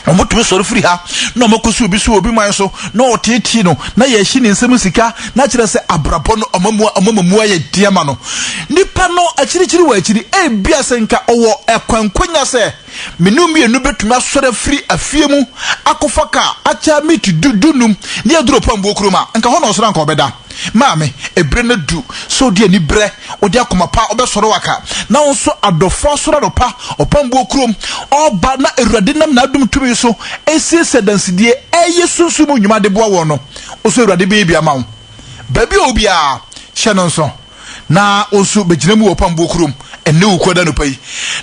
omoto soro firi ha na omokoso obi so obi man so na oteti no na ye hyi ne nsem sika na kire se abrabo no omamu aye diama no nipa no achiri wa achiri e bia senka owo ekwankwanya se menum ye no betumi asore firi afie mu akofaka acha meet dudunum ne aduro pambo okroma nka ho na osora nka obeda maame ebre na du so de ani bre odi akoma pa obesoro waka na wonso adofo soro dopa opambo okrom oba na Awurade nam na adum tumi so esi sedansidie eye sunsumu nnwuma de boa wo no oso Awurade be bia mawo baby obi a hyenonso na oso begiremu opambo okrom ene ukoda no pai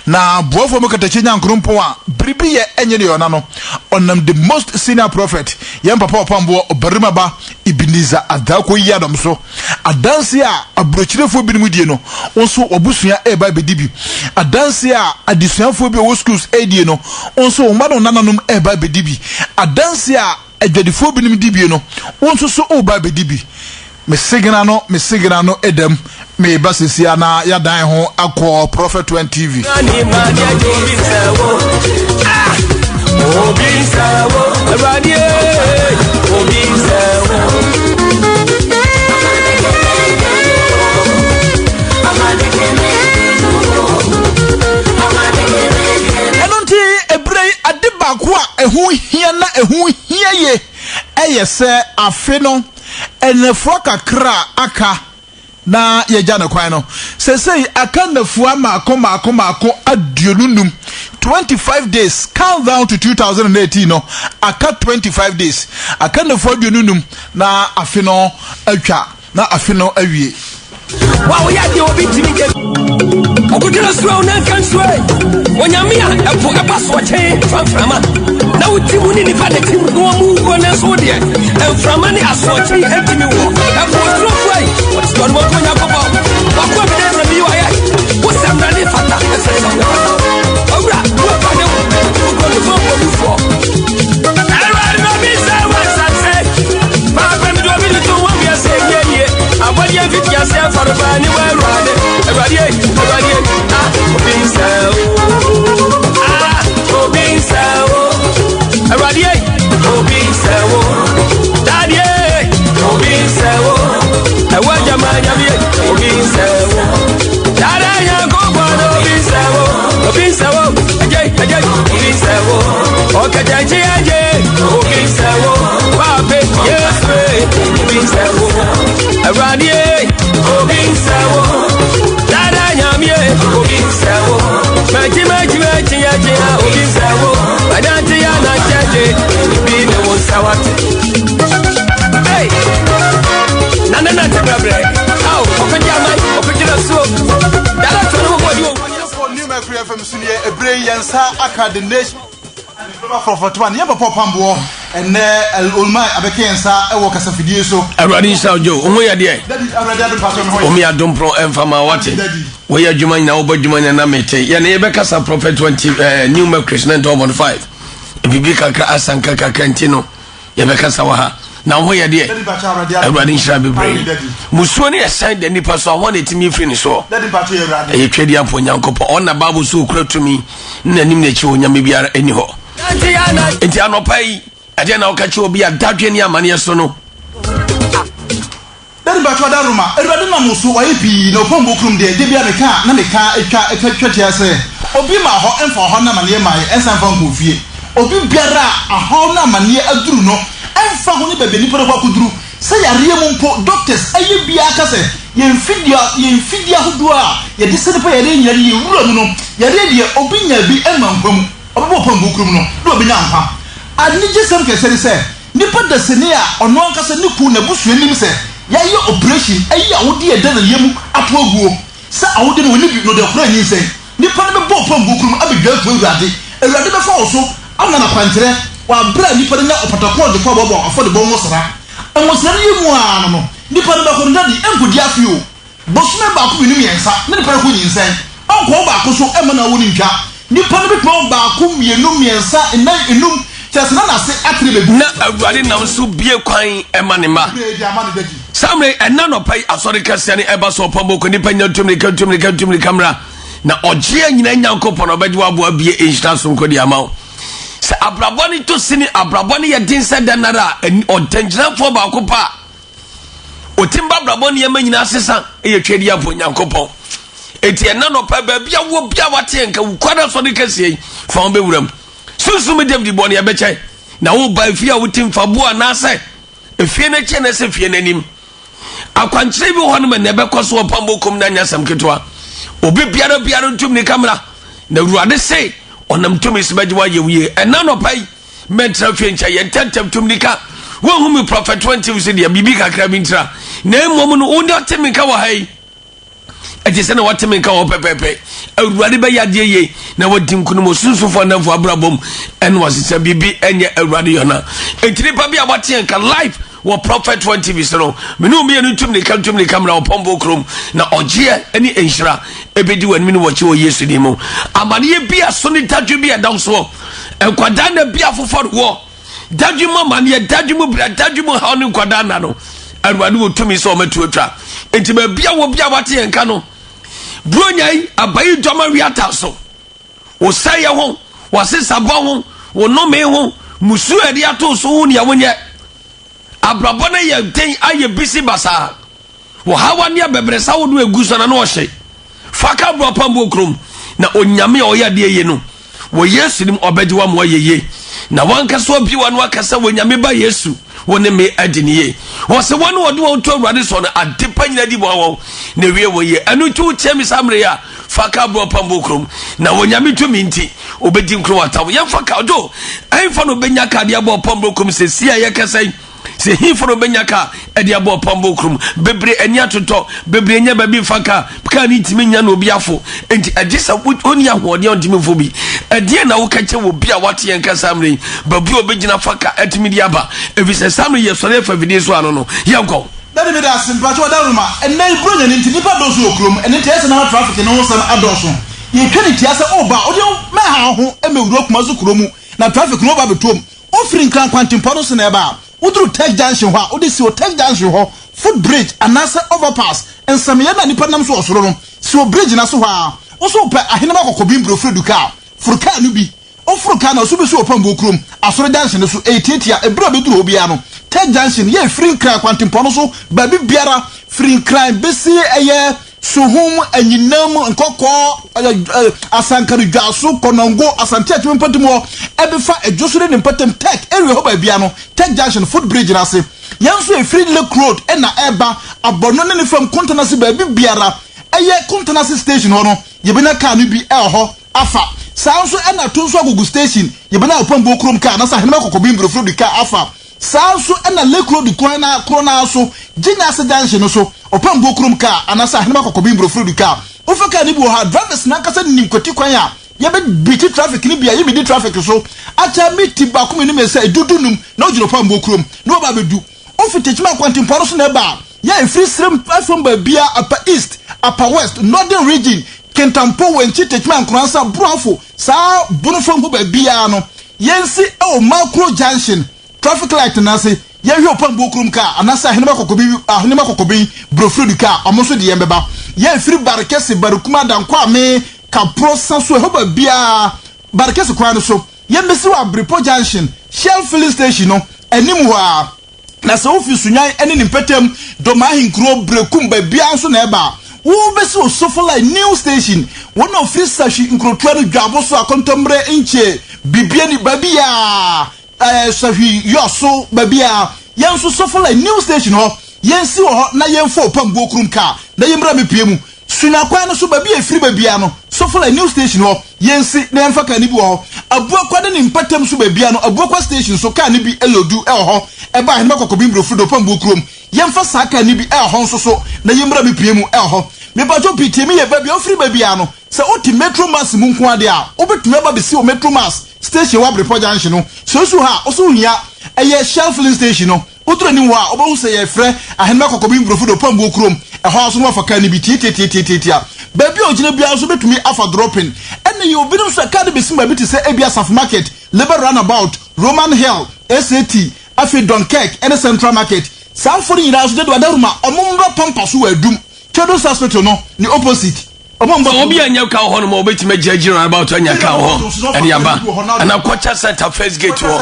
na boafo mekatache nyankrompo a bribi ye enye ne yona no onam the most senior prophet yam papa opambo obarima ba Ibiniza adako yi adam so adanse a abrochirefo binimu die no onso obusua e ba bedibi adanse a adisuafo bi o schools e die no onso o mano nananom e ba bedibi adanse a adwadifo binimu dibie no onso so o ba bedibi me sigina no edem me basesia na ya dan ho akọ Prophet 1 TV enonti ebrei adiba ko a ehu hia na ehu hia ye eyese afe no enefo kakra aka na yeja na kwan no sesei aka nefo amako aduonunum 25 days count down to 2018 no aka 25 days aka nefo aduonunum na afe no atwa na afe no awie wa ya de obi timi je okudira suwa na kanswe onyamia epo epaso che fanframa na utimu ni nipa de timu no mu go na so de enframa ni asoche etimi wo epo tro fry what is mo ko nya papa wa ko be de mi wa ya wo samna ni fata esesa owra wo pa de wo ko ni fo ko fo everybody no be say what say ma ba mi do bi to wo mi say ye abadi fit ya say farfani wa rade everybody ah obinsawo everybody obinsawo daddy obinsawo ewa jamanya bi obinsawo dada ya go bwana obinsawo ajay obinsawo okajaji ajay obinsawo wa be yes sewo awurade obi sewo dada nyamie obi sewo maji ya obi sewo adanti ya na cheje bi ne won sawate hey nana tebrabre aw okanja mai okujira so dada tono mo bodi won New Mercury FM Sunie Ebre Yensa Academy for Fortman Yamba Popambo and Ulma Abekensa Ewo Kasafidie so Awurade Sao Jo onwo ya de omi adompro emfama wate we ya dwuma na obadwuma na mete ya na yebekasa prophet 20 New Mercury 9.5 bibi kakra asanka kakantino yebekasa wa ha na ho ya de Awurade Sao bebre musuo ne yasan de nipa so ho na etimi firi so e twedi apo nyankopo ona babu so kuratumi nanim na chi onyame biara eni ho enti anopai ade na okachi obi adadwe ni amane so no Daddy Bacho Daruma Awurade na muso wa ibi na opombo krum de bia meka na meka etwa twetwa se obi ma ho emfa ho na mane mai ensanfa nkofie obi biara aho na mane aduru no emfa ho ne bebe ni pere kwa kuduru se yare mu mpo doctors ayi bia ka se yemfidia hodo a ye de se de pa yare nyare ye wura mu no yare de obi nya bi ema nkwam obo opombo krum no do obi nya nkwa ani jesem ke se nipa da sene a ono anka se ne ku na busu anim se yayi operation ayi awodi e dana yemu ato aguo se awodi no ni bi no de kura nyi se nipa ne be bo opombo krum abedwa ku Awurade be fa wo so amna na kwantere wa bra nipa ne opatakọ de kwa bobo afọ de bo mo sara amosara yemu a no nipa ne be ko ndadi enkodi afio bosume ba ko binu miensa ne nipa ko nyi nsen onko ba ko so emana woni ntwa nipa ne be ko ba ko mienu miensa enum chesna na se atre bebu na Awurade na so bie kwan emanema samre enna no pai asori kase ne eba so pombo ko nipa nya tumri kamera na oje nyina nyankopon obedi wabo abie enhita so ko di amaw se abraboni to sini abraboni ye din se danara otanjirafo ba ko pa otimba abraboni ye manyina asesa ye twedi apo nyankopon eti enna no pai ba bia wo bia wate nka kwada so de kase fa on be wuram susumi David boni ebechai na wo ba fia wutim fabo anase efie na che na se fie nanim akwankyere bi ho no me na ebekoso opambo kom na nyasam ketwa obi biara ntum ni kamera na Awurade se onam tumi sibaji wa yewie ena no pai mentra fie ncha ye tentem tum ni ka wo hu mi prophet 20 we se dia bibi kakra bi ntra na emom no oni otemi ka wa hai ejese na watemi ka wo pepepe Awurade be yade ye na wadi nkuno sunsunfo na fu abrabom en wasisa bibi enye Awurade yona entiri pa bi abate nka live wo prophet 20 bisero menu mi enu tum ni kamera opombo krom na ogie ani enhira ebedi wani ni wochi wo Yesu ni mu amane bi aso ni tadwe bi adawso enkwada na bi afoforo wo dadwe mamane dadwe mu bra dadwe mu ha ni nkwada na no Awurade wo tumi so ometuotwa enti ba bia wo bia wate nka no bronyai abayi doma wiata so wo saye ho wo sesaba ho wo nome ho musu edi ato so ho ne awonye abrabona ye den aye bisi basa wo hawa ne bebresa wo do eguso na no hye faka bro pambo krom na onyame oya de ye no wo Yesu nim obedi wa mo yeye na wanka so bi wa no akasa wo nyame ba Yesu wone me adiniye wo se wone wo do to Awurade so na adepa nyina di bo wo na wie wo ye anu tu chemi samre ya faka bro pambo krom na wo nyame tumi nti obedi nkro watawo ye faka do ai fa no benya ka de abo pambo krom se sia ye kasai se hiforo benyaka edi abo pambo krum bebre eni atoto bebre nya babi faka ka ni timi nya no biafo enti agisa oni ahode on timi fobi edi na wo kache wo bia wate yen kasamre babi obegina faka etimi di aba evise samre ye sore fa video so ano no yanko Daddy me da simpa cho daruma enai bronya ni nipa dozo okrom eni tese na traffic no so na adoso ye twani tiase oba odi me ha ho emewuro kuma zo kromu na traffic no ba betom ofri nkran kwantimpo no so na eba udru tech junction ho odi si o tech junction ho footbridge anase overpass ensame na nipa nam so osoro no si o bridge na so ho oso pe ahene makoko bi mbro freduka furuka no bi ofuruka na so bi so opambo krom asoro junction so etitia ebro be duru obi ano tech junction ye free cry kwantimpo no so ba bi biara free cry besi eye suhum anyinam nkoko asankari dwaso konongo asante atime patimo ebefa edwosore ne patem tech area ho ba bia no tech junction footbridge na se yanso e free Lake Road na eba abono ne fam containers ba bi biara eye containers station ho no ye bena car no bi ho afa sanso na tonso agugu station ye bena opambo krom car na sa henema kokobi mbrofro di car afa sanso na Lake Road krona so ginya se junction no so opambo krom car anasa henema kokobi mbrofro di car ofa car ni bi ha drivers na kasa nim kwati kwan ya ye be biti traffic ni bia ye be di traffic so acha miti ba kuma ni me say dudunum na ojiro pambo krom no ba bedu ofi techima kwantimpo so na ba ye free stream from bia upper east upper west northern region kentampo wenchi techima nkransa brofo sa bonofam ho ba bia no yensi o macro junction traffic light na say ye hwe pambo krom ka anasa henema kokobi brofro du ka omoso de yembeba ye free barakese barukuma dankwa ame ka process ho ba bia barakese kwa no so yemesi wa Bripo Junction Shell filling station no anim wa na se office nyan ene ni petem do ma hinkro brekum ba bia so na eba wo besi o sofola new station one of free sashi nkrotua no dwabo so akontombre inche bibia ni babia sahi yoso babia yenso sofola new station ho yensi ho na yemfo pambo krum ka na yemra mepiemu sunakwa no so babia free babia no sofola new station ho yensi na yemfa ka ni bi ho abuakwa de ni mpatam so babia no abuakwa station so ka ni bi elodu ho eba henema kokobi mbrofo do pambo krum yemfa sa ka ni bi ho nso so na yemra mepiemu ho me bajo pitemi ye babia free babia no se oti metro mass mu nko ade a obetume ba besi o metro mass station wa Bripo Junction no so ha oso hia eye Shell filling station no utro ni wa obo se ye frɛ ahenema kokobi mbrofo do pambo krum ɛhɔ aso no afaka ni bi tietietia baby ogina bia so betumi afa dropping ene ye obi no so ka de besi ma bi te se ebia Saf Market Labor Runabout Roman Hill SAT afi Dunkirk ene Central Market sanfo ni ira so de do adaruma omumra pampa so wadum Chedo hospital no ni opposite obi anya ka ho no mo betima jajira about anya ka ho ene yaba ana kwacha center first gate ho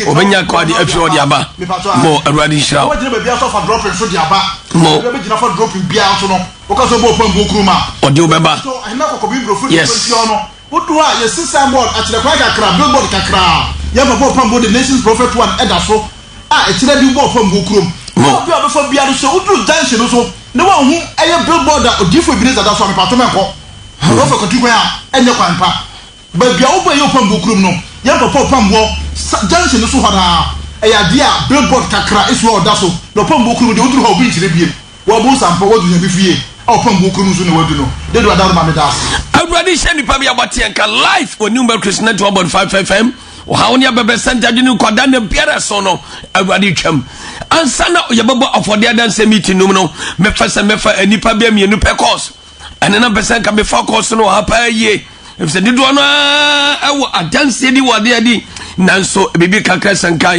obenya ka di afi odi aba mo awradi shira wo jina bia so fa dropping so di aba mo be jina fa dropping bia so no wo ka so bo pambo kruma odi obeba so ahina kokobi mbrofo di pension no wodu a ye system board atire kwa kakra billboard kakra ye fa bo pambo the nation's prophet one eda so a etire di bo pambo krum mo bia be fa bia so wodu junction so no one who a billboard that different business that so me patome ko no for continue a enye kwanpa ba bia wo ba ye pambo krum no ye papa pambo junction so hana e ya dia billboard kakra isu o da so no pambo krum de oduru ha obi ntire biem wo bo sampo wo dunya bi fie o pambo krum so ne wadu no de do adaru ma me das awradi sheni pa bia bati enka live on New Mercury 105 FM o ha oni abebe center dinu kwada na biara so no awradi twam ansana yebebo afode adanse meeting num no mefa anipa bia mienu pe course anena person ka be focus no ha pa ye if se dido no ewo adanse di wade adi nanso bibi kakra sanka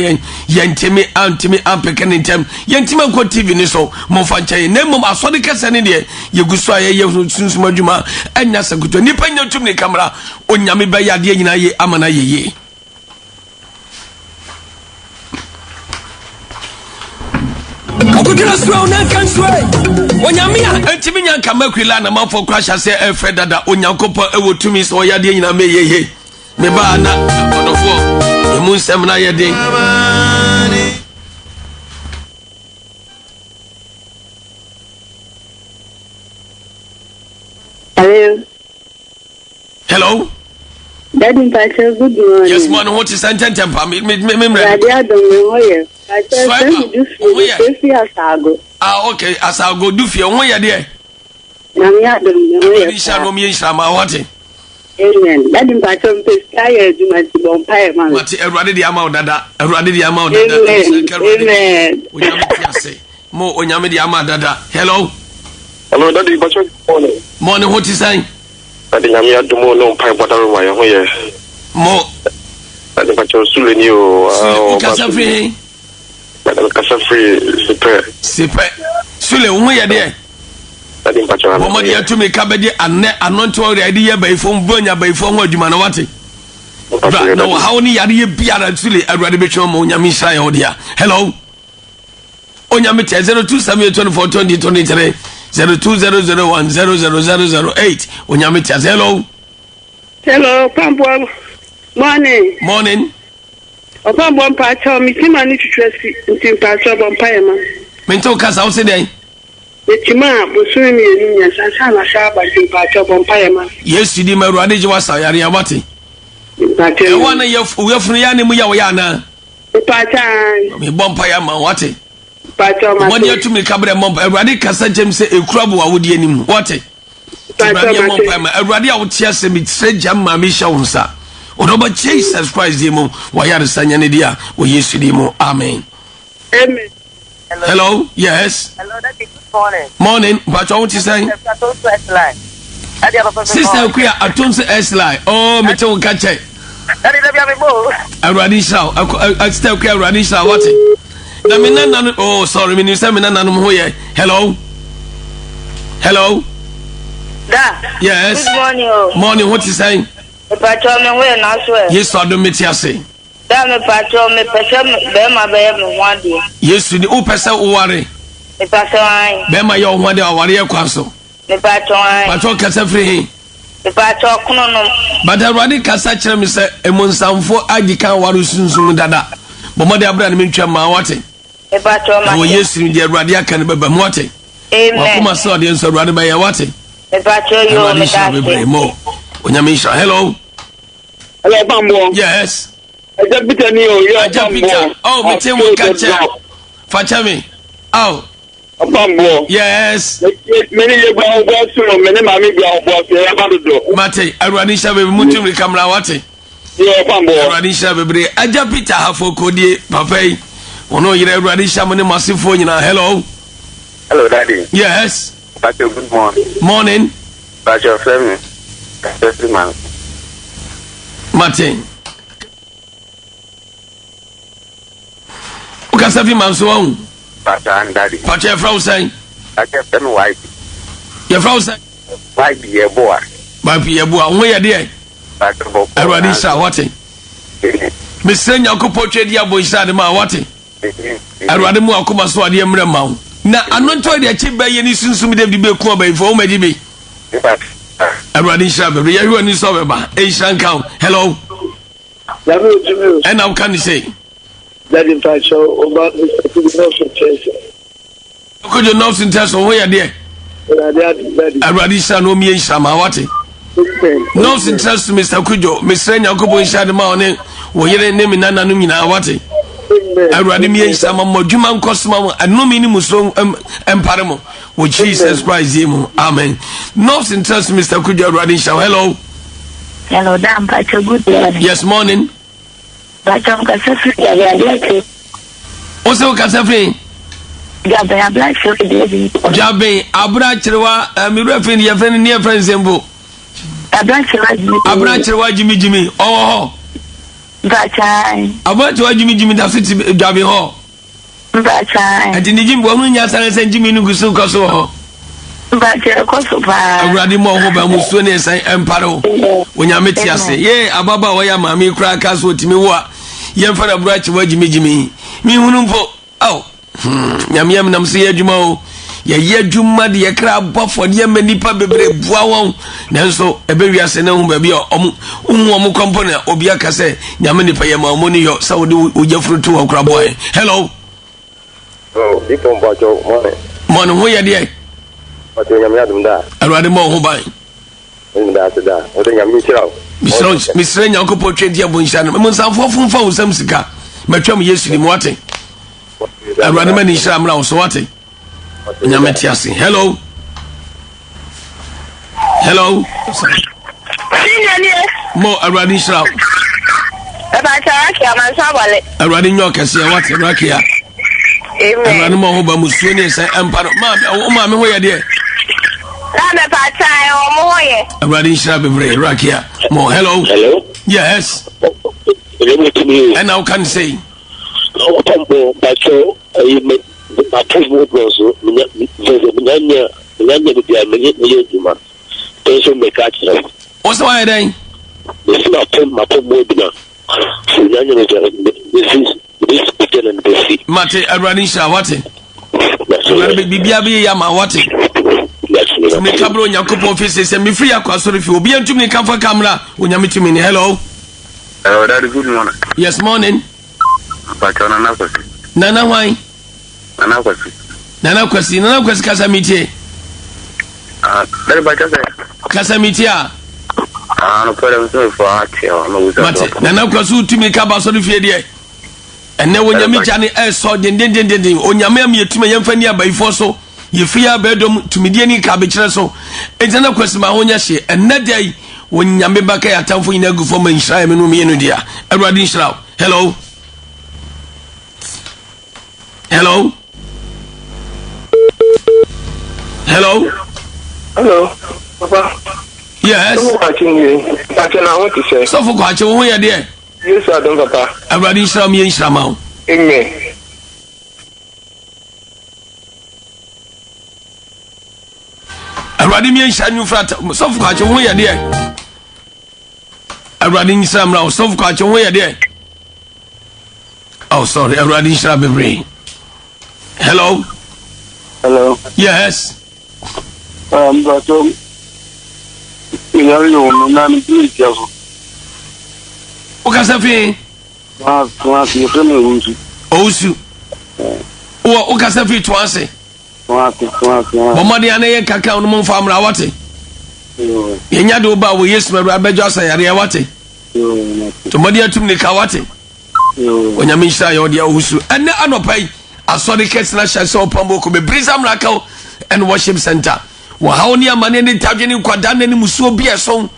yentimi antimi ampeke ntem yentimi ko TV ni so mo fa nche na mom asode kese ne de yeguso aye sunsum adwuma anya sakuto nipa nyatum ni camera onyame ba ya de nyina ye amana ye Kakukira swa unankan sway Onyamia Entimi nyanka makwila na mafo krasha se efre dada Onyankopo ewo tumi so yade nyina me yeye Meba na onofo Emu nsem na yede Hello Daddy Pacho, good morning. Yes, man, what is sentence temper? Me Radia don't know here. Okay, as I go do fear, one year there. Namia don't know here. Shall me shama what? Amen. Daddy Pacho, tired, you might be on fire, man. What a rather the amount that a rather the amount Amen. More on Yamadi Amadada. Hello. Hello, Daddy Pacho. Morning, what is saying? Adi nyamia dumo no mpa bota ro wa ho ye mo adi pacho sule ni o kasa free sipe sule wo ye de adi pacho wo mo de atumi ka be de anonto already ye bai fo mbonya bai fo ho adwuma na wate no how ni yare ye biara sule awrade be twa mo nyame shan ye dia hello onyame 0278242023 0200100008 Onyamiti hello Pampo morning Opa bompa cha mi tima ni twetwesi ntimpa cha bompa ya ma. Mento kasa wo se den. Etima bosumi mi eni nya sasa na sha ba ntimpa cha bompa ya ma. Yesu di ma Awurade je wasa yare ya wate. E wana yefunu ya ne mu ya wo ya na. Ntimpa cha. Mi bompa ya ma wate. Pacha ma. Mo ni atumi kabre mo Awurade kasa jem se ekurabu wa wodi anim wate. Awurade bompa ma Awurade a wo tia se mi trejam ma mi sha wonsa. Odoba Jesus Christ dimo wa yare sanya ne dia wo Yesu dimo. Amen. Amen. Hello. Yes. Hello, Daddy. Good morning. Morning. But what you saying? Sister Kuya Atunse S-line. Oh, me too catch it. Daddy, let me have a move. Awurade shaw. Sister Kuya Awurade shaw. What? Na me nanu. Oh, sorry. Me say me nanu ho ye. Hello. Hello. Da. Yes. Good morning. Oh. Morning. What you saying? Me patro me we na so. Yes, I do me tiase. Da me patro me pese be ma be me ho ade. Yes, ni o pese o ware. Me patro an. Be ma ye o ho ade o ware ye kwa so. Me patro an. Patro kasa free hin. Me patro kuno no. But Awurade kasa kire me say emonsamfo agikan ware sunsun dada. Bo mo de abra ne mentwa ma wate. Me patro ma. O Yesu ni de Awurade aka ne baba mu wate. Amen. Wa kuma so de nso Awurade ba ye wate. Me patro yo me da. Hello. Hello, Bambo. Yes. Aja Peter ni o, yo Bambo. Oh, me tell you catch. Facha me. Oh. Bambo. Yes. Many ye gba ogbo suro, many mami gba ogbo se ya ba do. Mate, Awurade sha be mutum kamera wate. Yo, Bambo. Awurade sha be Aja Peter hafo kodie papa yi. Ono yire Awurade sha mo ne masifo nyina. Hello. Hello, Daddy. Yes. Pastor, good morning. Morning. Pastor Femi. Pastor man. Martin. Ukasa fi man so on. Pastor and Daddy. Pastor your frau say. Pastor Femi wife. Your frau say. Wife ye boy. Wife ye boy. Who ye there? Pastor Bob. Awurade sha wate. Me senya akopɔ twedi abonhyia de ma wate. Awurade mu akoma so ade mmerɛ ma wo. Na anonto de achi ba ye ni sunsum de bi be ku obayifo o madi bi. Awurade sha be ye hwe ni so be ba. E shan kan. Hello. And how can you say? That in fact so about the nursing test. Could you nursing test or where there? Awurade sha no mi sha ma wate. Nursing test Mr. Kujo, Mr. Nyakobo sha de ma one wo yere ne mi nana no nyina wate. Awurade mi sha ma modwuma nkosoma mo anomi ni muso empare mo. Wo Jesus Christ him. Amen. Nursing test Mr. Kujo Awurade sha. Hello. Hello, damn, Pacho, good morning. Yes, morning. Pacho, I'm Kasafri, also Kasafri. Jabe, I'm black, so Jabe, Abrachwa, Mirafin, your friend near friends and book. Abrachwa, Jimmy. Oh, Abrachwa, Jimmy, that's it, Jabe Hall. And in the Jim, woman, yes, and Jimmy Nugusu Koso. Awurade mo ho ba musuo ne san emparo wonya metia se ye ababa wo ya mami kra ka so timi wo a ye mfa na brachi wagimigimi mi hunu mpo aw nyame nam se ye adwuma o ye adwuma de ye kra bofo de ma nipa bebre bua won nanso ebe wiase ne hu ba bi omu company obi aka se nyame nipa ye ma mo ni yo sa wo de ojafrutu wo kra boy. Hello. Oh, people bacho morning ho ye de But you have that. I rather more who buy. That's that. What do you mean? Miss Renya Okopo trade your bunshan. Monsan for some sika. My chum yesterday morning. I rather many sham now so what? Yametiasi. Hello. Hello. More a running shroud. A running your cassia, what a rakia. I ran more over Musuni and Empire. Mamma, where dear? A running shabby, Rakia. More hello. Hello. Yes. And now can say. Pacho, my people also, what's the why then? This is not my webinar. This weekend and busy. Mate, a running shower, what? Bibi Yama, what? Me cabro Yakupo offices and me free across if you be to me come for camera when you meet me. Hello. Hello, that is good morning. Yes, morning. Pacho Nana Kwasi. Nana why? Nana Kwasi. Nana Kwasi Casamiti. Very much. Casamitia. No problem for Art. Nana Kwasu to me Cabas on the Fidia. And now when you meet Johnny saw the on your mammy to my young family by Fosso, you fear bedroom to Mediani cabbage. So it's another question, my own yashi, and that day when Yamibaka at town for you go for my Shire and dear. A riding shroud. Hello. Hello. Hello. Hello, Papa. Yes. I'm watching you. I want to say. So for watching who you there? Yes, I don't, Papa. A riding shroud me in Shramau. Amen. A riding me in Shanu Frat. So for watching who you there? A riding shroud now. So for watching who you there? Oh, sorry. A riding shroud be Hello. Hello. Yes. But Okasafi. Osu. Okasafi twice. Bomadi ane kaka on mon famra wate. Yenya do ba we yes meru abejo asayare wate. To modi atum ni kawate. Onyame hira yo de osu. Ene anopai asori kesna hyase opambo ko be brisam rakao and worship center. Wa haoni amane ne tadwene kwada ne musuo bi eson.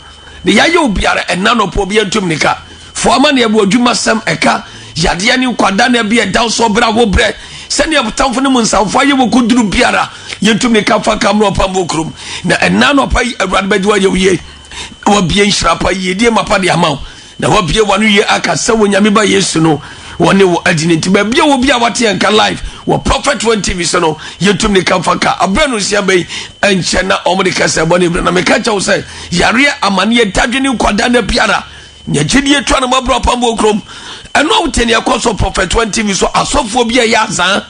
De yaye obiara enanopo bi atum ni ka. Forma ne ebu adwuma sam eka yade ne kwada ne bi edaw so bra wo bre sene abutamfo ne munsamfo aye wo koduru biara yentum ne ka fa kamro pambo krum na enanopa awrade badwa ye wiye wo bie nhrapa ye die mapa de amaw na wo bie wanu ye aka se wo nyame ba yesu no woni wo adini ti ba bie wo bia wate enka live wo prophet 1 TV so no yentum ne ka fa ka abranu sia bai enche na omde ka se bone na me ka chawo se yare amane tadwene kwada na biara nya gidie twa na mabro pambo krom eno woteni akoso prophet 1 TV so asofo bia ya zan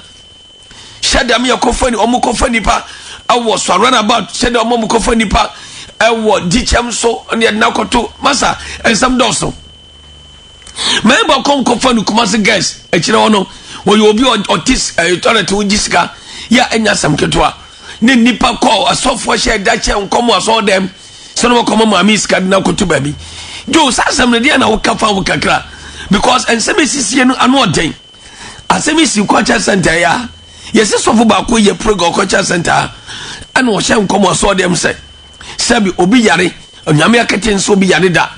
shedam yakofani omukofani pa awo so run about shedam omukofani pa awo dichem so ne nakoto masa ensam doso member konkofani kumase guys ekire wono wo yo obi otis toilet ujisika ya enya sam ketwa ne nipa call asofo sheda che nkomo aso dem so no komo mamiska na koto babi jo sasam ne dia na wo kafa wo kakra because ensebesisi no anu oden asemisi culture center ya yesi sofo ba ko ye program culture center anu o hye nkomo so dem se sabi obi yare onyame akete nso obi yare da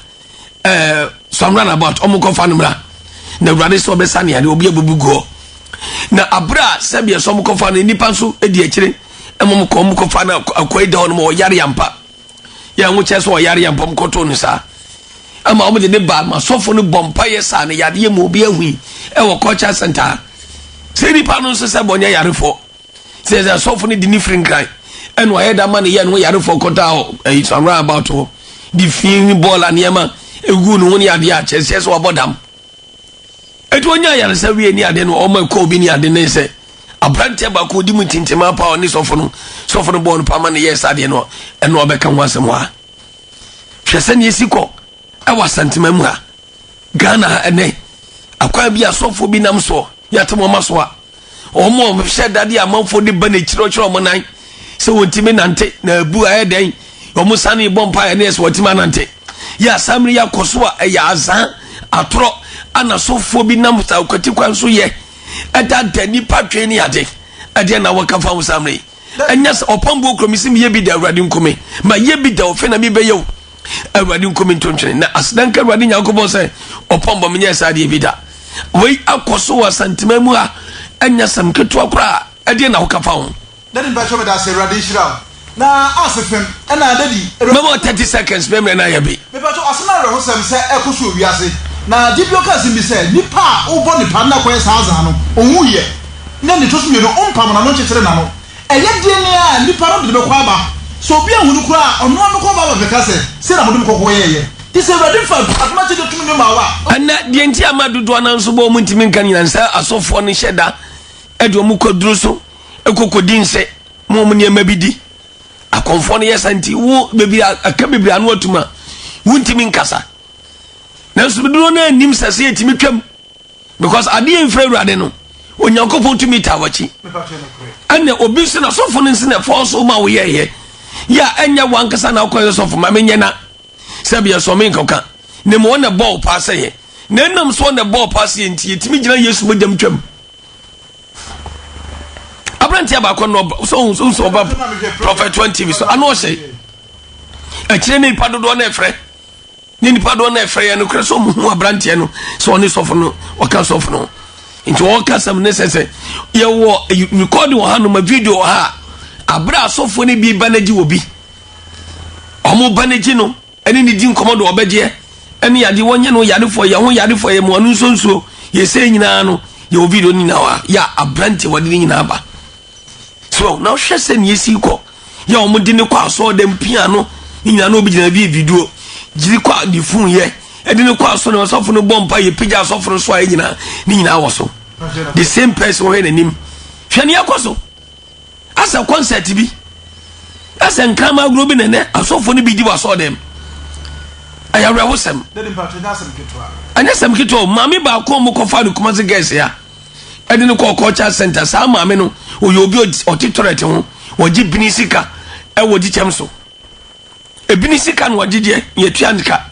some run about omukofa numra na urade so besa ne yare obi abubugo na abra sabi so omukofa no nipa nso edi akire omukofa na akoida hono mo yare yampa ya nwoche so yare yampa mkoto ni sa ama omo de ne ba ma sofo no bompa yesa ne yade ye mo obi ahui e wo culture center se ni pa no so se bonya yarefo se se sofo ne di ni frinkran en wo yeda ma ne ye no yarefo kota o it's around about o di fin ball aniema egu no woni ade a chese so obodam eto onya yare se wie ni ade no o ma ko bi ni ade ne se abrante ba ko di mutintima pa oni sofo no ball pa ma ne yesa ade no en wo be kan wasem wa hwese ne yesiko awa santima mu ha Ghana ene akwa bi asofo bi nam so yatemo maso a omo hye dade amanfo de ba ne chiro mo nan se wotime nante na bu ayeden omo sane bompa ene se wotima nante ya samri ya koso a ya azan atoro ana sofo bi nam ta kwati kwan so ye eta dani patwe ni ade na wakafa wo samri enya opambo kromisim ye bi da awrade nkome ma ye bi da ofe na mi be ye awrade nkome ntontwene na asdanka awrade nyankopon se opambo menye sade ebida wei akoso wa santima mu a anya sam keto akra ade na wakafa ho dadi ba chobe da se awrade hira na asefem na dadi memo 30 seconds memo na ya bi me ba to asena re ho sem se ekoso wiase na dibio ka sim bi se nipa ubo nipa na ko esa azan no ohu ye na ne to so mi no ompam na no chekere na no eye die ne a nipa no de be kwa ba so bi ahunu kura ono no ko ba be ka se na mo de ko ye this is ready for atma che de tumi ma wa ana de nti amadodo na nso bo mu ntimi nkan nyansa asofo ne hyeda e de mu koduru so ekokodin se mo mu ne mabidi akonfo ne yesanti wo bebi aka bebi anu atuma wo ntimi nkasa na nso bido na nim sase etimi twam because ade mfra awurade no onyankopɔn tumi ta wachi ane obi se na sofo no nse na force ma wo ye ya enya wankasa na akoye sofo ma menye na sabia so men koka ne mo na ball pass ye na nam so na ball pass ye nti yetimi gina yesu modam twam abrantia ba kono so ba prophet 20 so ano se akire ne padodo na efre ni padodo na efre ye no kre so mu abrantia no so oni sofo no waka sofo no into all custom necessary ye wo record wo hanu ma video ha abra sofo ne bi banaji obi omo banaji no ene ni di nkomodo obeje ene yade wonye no yade fo ye ho yade fo ye mo anu sonso ye se nyina no ye video ni na wa ya abranti wade ni nyina ba so now hwese ni yesi ko ya omo di ne kwa aso dem pia no nyina no obi gina bi video giri kwa di fun ye ede ne kwa aso no sofo no bompa ye pija sofo no so ayi nyina ni nyina wo so the same person we na nim hwani akoso asa concert bi asa nkama group ne ne asofo no bi di waso dem ayawra wosem anya sam kito mami ba ko mo ko fa no kuma se guys ya ede ne ko culture center sa mami no oyo obi otitoret ho wogi binisika e wogi chemso e binisika no wogi je ye tuanika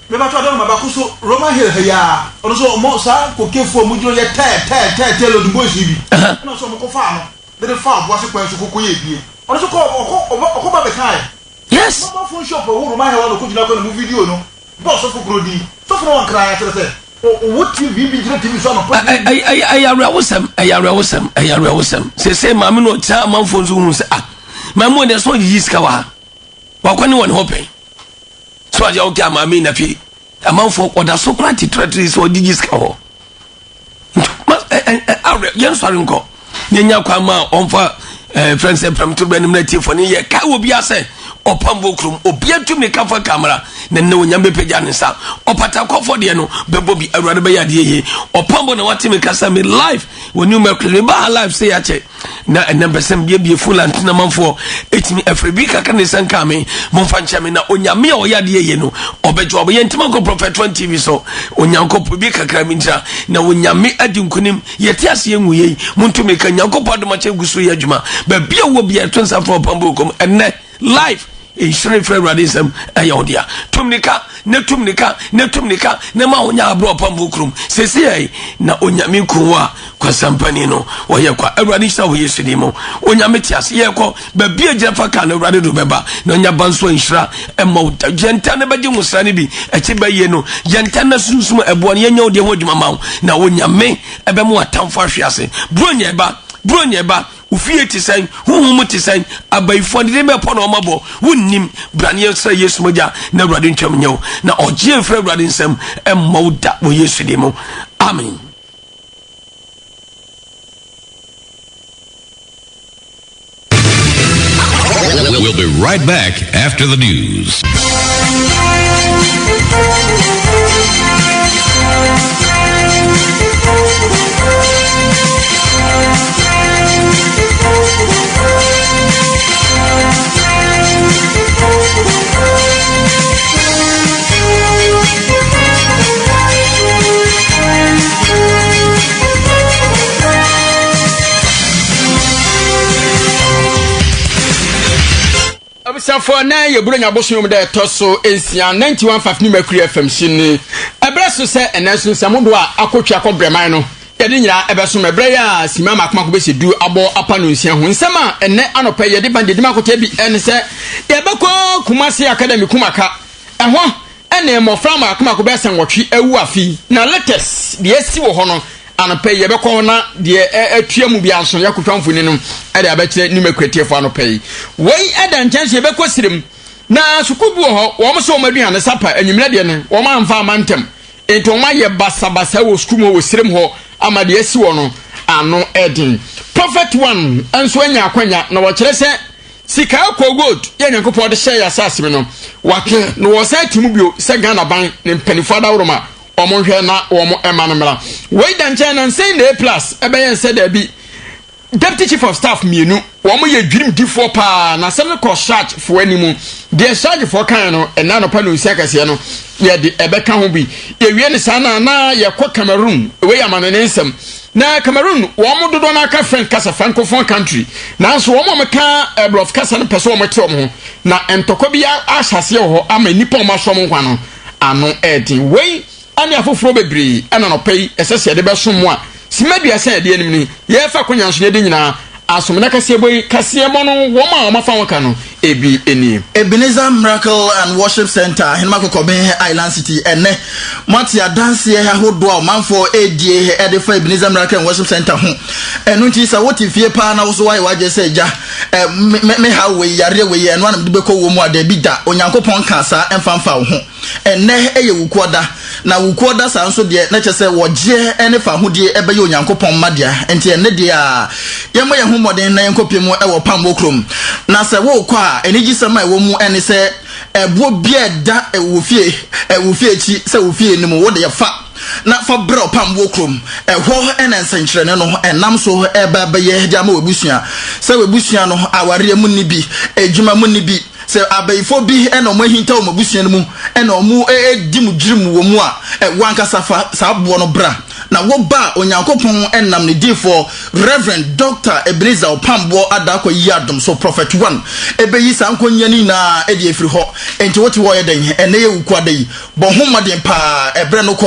me ba to adon ma ba ko so Roman Hill ya ono so mo sa ko kefu mu jiro ye te lo dumbo jibi ono so mo ko fa no de fa bo se kwen so ko ye bie ono so ko ba be kai yes mo phone shop wo Roman Hill no ko jina ko no video no bo so ko di so for one cry ate say what TV bi jira TV so no ayawra wosam se mami no cha manfo so hu se mami no so yiska wa kwani won hope so aja okia mami na fi amanfo oda so kwati treasury so yiska ho awre yen sorry nko nyanya kwa ma onfa friends from to benim na tifo ni ye ka obi ase opambo krum obi atumi ka fa camera na ne onyambe peja ne sa opata kofo de no bebo bi awrade be yade ye opambo na watimi kasa me live woni me ba live say ya che na enembesem bie full antina manfo etimi afrebi kaka ne sanka me monfa nchame na onyame a oyade ye no obejo obo ye ntima ko prophet 20 TV so onyanko bi kakra mintra na onyame adi nkunim yete ase enwu ye muntumi ka nyanko padoma che gusu ye adwuma ba bia wo bia tonsa for opambo kom enne live insurance for radism ayodia tumnika ne ma onya abro pambu krum sesi na onyame kunwa kwa sampani no oye kwa radisha wo yesudimo onyame tiase ye ko ba bia jefa ka na radido beba na onya banso inshira ema jenta ne baje musrane bi echi ba ye no jenta na sunsum ebo ne nya ode ho dwuma ma na onyame ebe mu atamfo ahwiase bronya ba ufie tisan huhumu tisan abaifo de be pono omabo wonnim brane sra yesu moja na awrade ntwam nyew na ogie fra awrade nsam emmawda wo yesu demo amen. We'll be right back after the news. Abisafo na ye buru nya bosom de toso ensia 91.5 ni Mercury FM shini ebreso se eneso samudo a akotwa kobrɛman no yɛde nyira ebeso mebrɛ ya sima makoma ko besi du abo apa no nsia ho nsɛm a ene anɔpɛ yɛde bande de makota bi ene sɛ yɛbɛkɔ Kumasi Academy Kumaka ɛho ene mofra makoma ko bɛsɛ nwɔtwe awu afi na latest de esi wo ho no anɔpɛ yɛbɛkɔ na de atua mu bia nso yakotwa mfoni no ɛde abɛkyerɛ ni makwetiefo anɔpɛ yi wei ɛda nkyɛnse yɛbɛkɔ sirim na sukubu ho wɔn so wɔn aduane sapa anwumre de ne wɔn amfa amantem ento wɔn ayɛ basabasa wɔ sukuu mu wɔ sirim ho ama de asi wɔ no ano ɛdin prophet 1 enso anya akwanya na wɔkyerɛ sɛ sika akɔ gold yɛ nyankopɔ de hyɛ yɛ asase me no wake no wɔ sɛ timu bio sɛ Ghana ban ne mpanifo adawroma omo hwe na omo ema no mra we da nche na nsen na plus ebe yen se da bi deputy chief of staff mienu wɔn yɛ dwirim difoɔ paa na asɛm no kɔ charge foɔ anim deɛ charge foɔ kan no ɛna no pa no nsia kɛseɛ no yɛde ɛbɛka ho bi yɛwie ne saa na yɛkɔ Cameroon ɛwɔ yamane ne nsɛm na Cameroon wɔn dodo na aka French kasa francophone country nanso wɔn ka bluff kasa no pɛsɛ wɔn te wɔn ho na ntɔkɔ bi ahyɛseɛ wɔ hɔ ama nipa wɔn asɔ wɔn nkwa no ano ɛɛden wei ani afoforo bebree ɛna no pɛ yi ɛsɛ sɛ yɛde bɛso mu a simedua sɛ yɛde anim ni yɛfa konyanso ne de nyinaa asomna kaseɛ boy kaseɛ mo no wɔn a wɔn afa wɔn ka no ebi eni Ebenezer Miracle and Worship Center Henmako Kobe Island City ene mati adanse ahodo a manfo edie ede fa Ebenezer Miracle and Worship Center ho enu nti sa woti fie pa na wo so wai waje se ja me ha we yare we enu anam de beko wo mu ada bi da onyankopɔn ka sa emfamfa wo ho ene eye wukoda na wukoda sa nso de na kyese woje ene fa hodie ebe ye onyankopɔn madia enti ene de a yemo ye ho moden na yenkopie mu e wo pambo krom na se wo kwa eniji sama ewo mu ene se ebo bia da ewo fie chi se wo fie ni mu wo de ya fa na fa bro pambo krom eho ene nsenkyere ne no enam so eba beye jama webusua se webusua no aware mu ni bi ejuma mu ni bi se abayifo bi ene omo hinta omo busua no mu ene omo edi mu dwiri wo mu a wanka safa sa abo no bra na wo ba onyankopon enam ne difo Reverend Dr. Ebenezer Opambo adakwa yadom so Prophet 1 ebeyi sankonya ni na edi efiri ho enti wote wo yeden ene ye wukwada yi bo homaden pa ebre no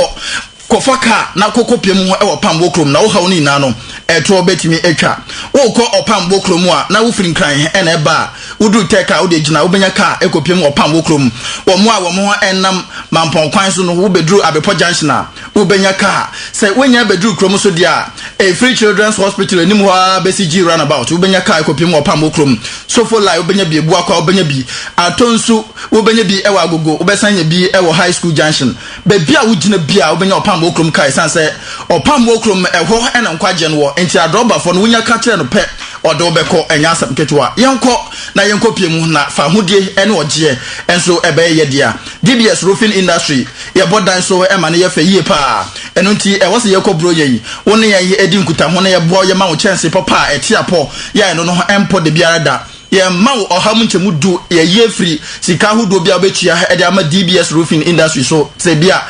kofaka na kokopie mu e Opambo krom na wo ha oni na no eto betimi etwa wo ko Opambo krom a na wo firi nkran ene ba udu teka wo de gina wo benya ka ekopie mu Opambo krom wo mu a wo mo enam mampon kwan so no wo bedru abepo junction a wo benya ka se wonya bedru krom so dia Free Children's Hospital enim ho a BCG runabout wo benya ka ekopie mu Opambo krom so for life wo benya bi ebu akwa wo benya bi atonsu wo benya bi e wa agogo wo besanya bi e wo high school junction be bia wo gina bia wo benya Opambo krom kai sanse Opambo krom eho ena nkwaje no enti adroba fo no wonya ka kire no pe ode obeko enya asam ketewa yenko na yenko pie mu na fa hodie ene oje enso ebe ye dia DBS roofing industry ye bodan so e ma ne ye fa yie pa eno nti e wose ye kobro ye woni ye edi nkuta ho na ye bo ye ma wo chance papa etiapo ya eno no empo de biara da ye ma wo oham nchemu du ye ye free sika hodo bia obetua e de ama DBS roofing industry so se bia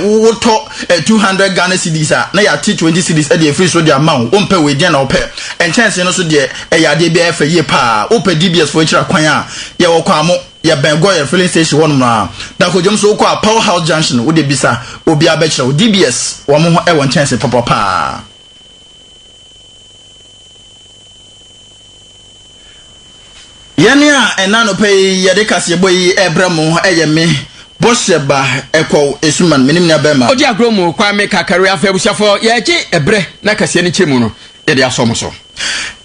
wo to 200 Ghana cedis a na ya 20 cedis e de free so de ama wo ompe we dia na ope en chance no so de e ya de bia fa ye pa ope DBS for chira kwan a ye wo kwa mo ya bengo ya filling station won na da ko jom so kwa Powerhouse Junction wo de bisa obi abechira DBS wo mo ho e won chance papa yani a enano pay yede kase boy ebramo eyeme bosheba ekwo esuman menim na bema odi agromo kwa me kakari afa bushafo ye gye ebre na kase ni chemu no yede asom so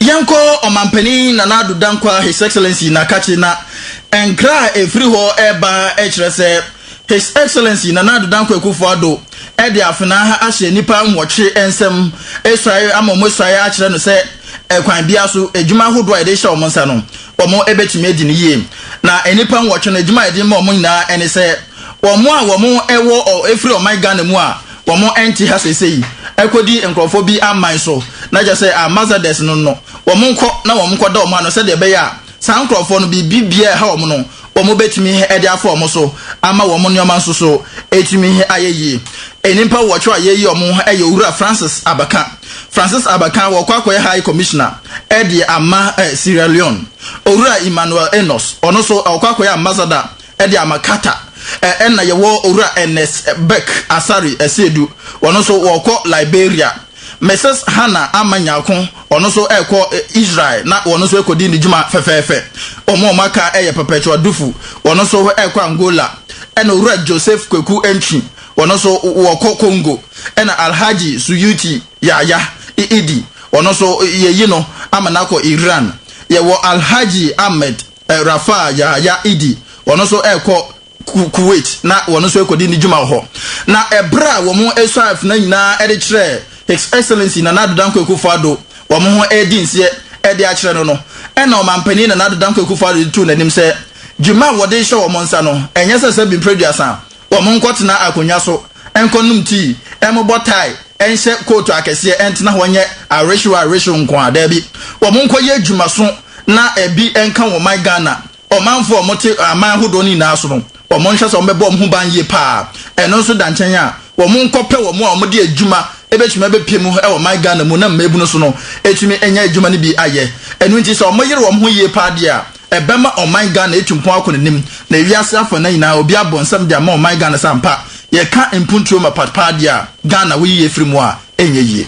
yanko omampani na nadu dankwa His Excellency na kachi na enkra efri ho eba echrese His Excellency na nadu dankwa Akufo-Addo ede afena ha ahye nipa nwotwe ensem esrai amomosrai a kire no se ekwan bia so edwuma hodo a ede hye omonsa no omo ebetumi edi ne yie na enipa nwotwe no edwuma edi ma omo nyina ene se omo a omo ewo efri oman Ghana mu a omo enti ha sesei ekodi enkrofo bi aman so na je se Ambassadors no omo nko na omo nko da omo ano se de be ya san enkrofo no bi bibia ha omo no omo betumi edi afọ omo so ama omo nyoma nso so etumi ayeye enimpa wocho ayeye omo eye owura Francis Abaka wokwakoye High Commissioner edi ama Sierra Leone owura Emmanuel Enos ono so okwakoye Ambassador edi amakata enna yewo owura NS Beck Asari Esedu ono so wokọ Liberia Mrs. Hannah Amanyako ono so ekọ Israel na ono so ekodi ni juma fefefe omo maka eye perpetual dufu ono so ekọ Angola ena owura Joseph Kweku Entry ono so wokọ Congo ena Alhaji Suyuti Yaya Idi ono so yeyi no amanako Iran yewo Alhaji Ahmed Rafa Yaya Idi ono so ekọ Kuwait na ono so ekodi ni juma ho na ebra wo mo esaf na nyina ede kire His Excellency na nadu dankwa Akufo-Addo wo mo ho edi nse ede a kire no ena o mampani na nadu dankwa Akufo-Addo tu nanim se djuma wo de hye wo mo nsa no enye se bi producer wo mo nkotena akonya so enkonum ti emo botai enhye koto akese entena ho nye aresho nko ada bi wo mo nkoye adwuma so na ebi enka wo my Ghana omanfo omote aman hodo ni na so no wo mo nhwe so ombebo ho ban ye pa eno so da nchen a wo mo nkope wo mo omode adwuma ebetuma bepie mu e wo my Ghana mu na mmebu no so no etumi enya adwuma ni bi aye eno nti so omo yere wo ho ye pa dia ebema o my Ghana etumpon akonenim na wiase afọ na nyina obi abonsam dia ma o my Ghana sampa ye ka impuntuo ma papa dia Ghana wo ye firi mu a enye ye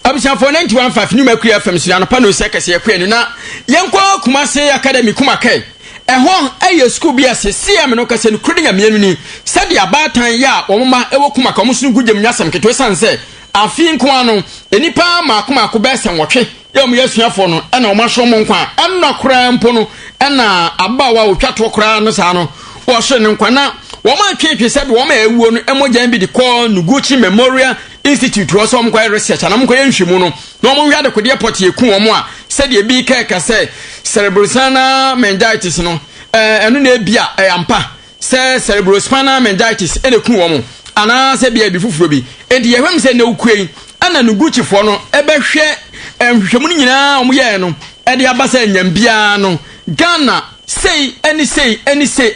Abisha for 91.5 New Mercury FM Suano Pano Sekase Yakwenu na Yankwa Kumase Academy Kumake Ehon eye school bi asese am no kase no krodin amienu ni sade abatan ya omma ewo kumaka omusunu gudem nyasam keto sanse afin ko ano enipa makomako besen wotwe ya omu yasuafo no na oma hwomo nkwa enna kora mpo no na abawa otwato kora no sa no wo hwe ne nkwa na wo ma twetwe sade wo ma ewuo no emojan bi de call Nuguchi Memorial Institute wo so mkwa research na mkwa nhwemu no na wo hwade kode port yeku wo mo a sade e bi ka se cerebrospinal meningitis no enu na bia ampa se cerebrospinal meningitis ene ku wo mo ana se bia bi fufuro bi enti yehwem se na ukuen ana Nuguchi fo no ebehwe nhwemu ni nyina omo ye no ede abasa nyambia no Ghana sei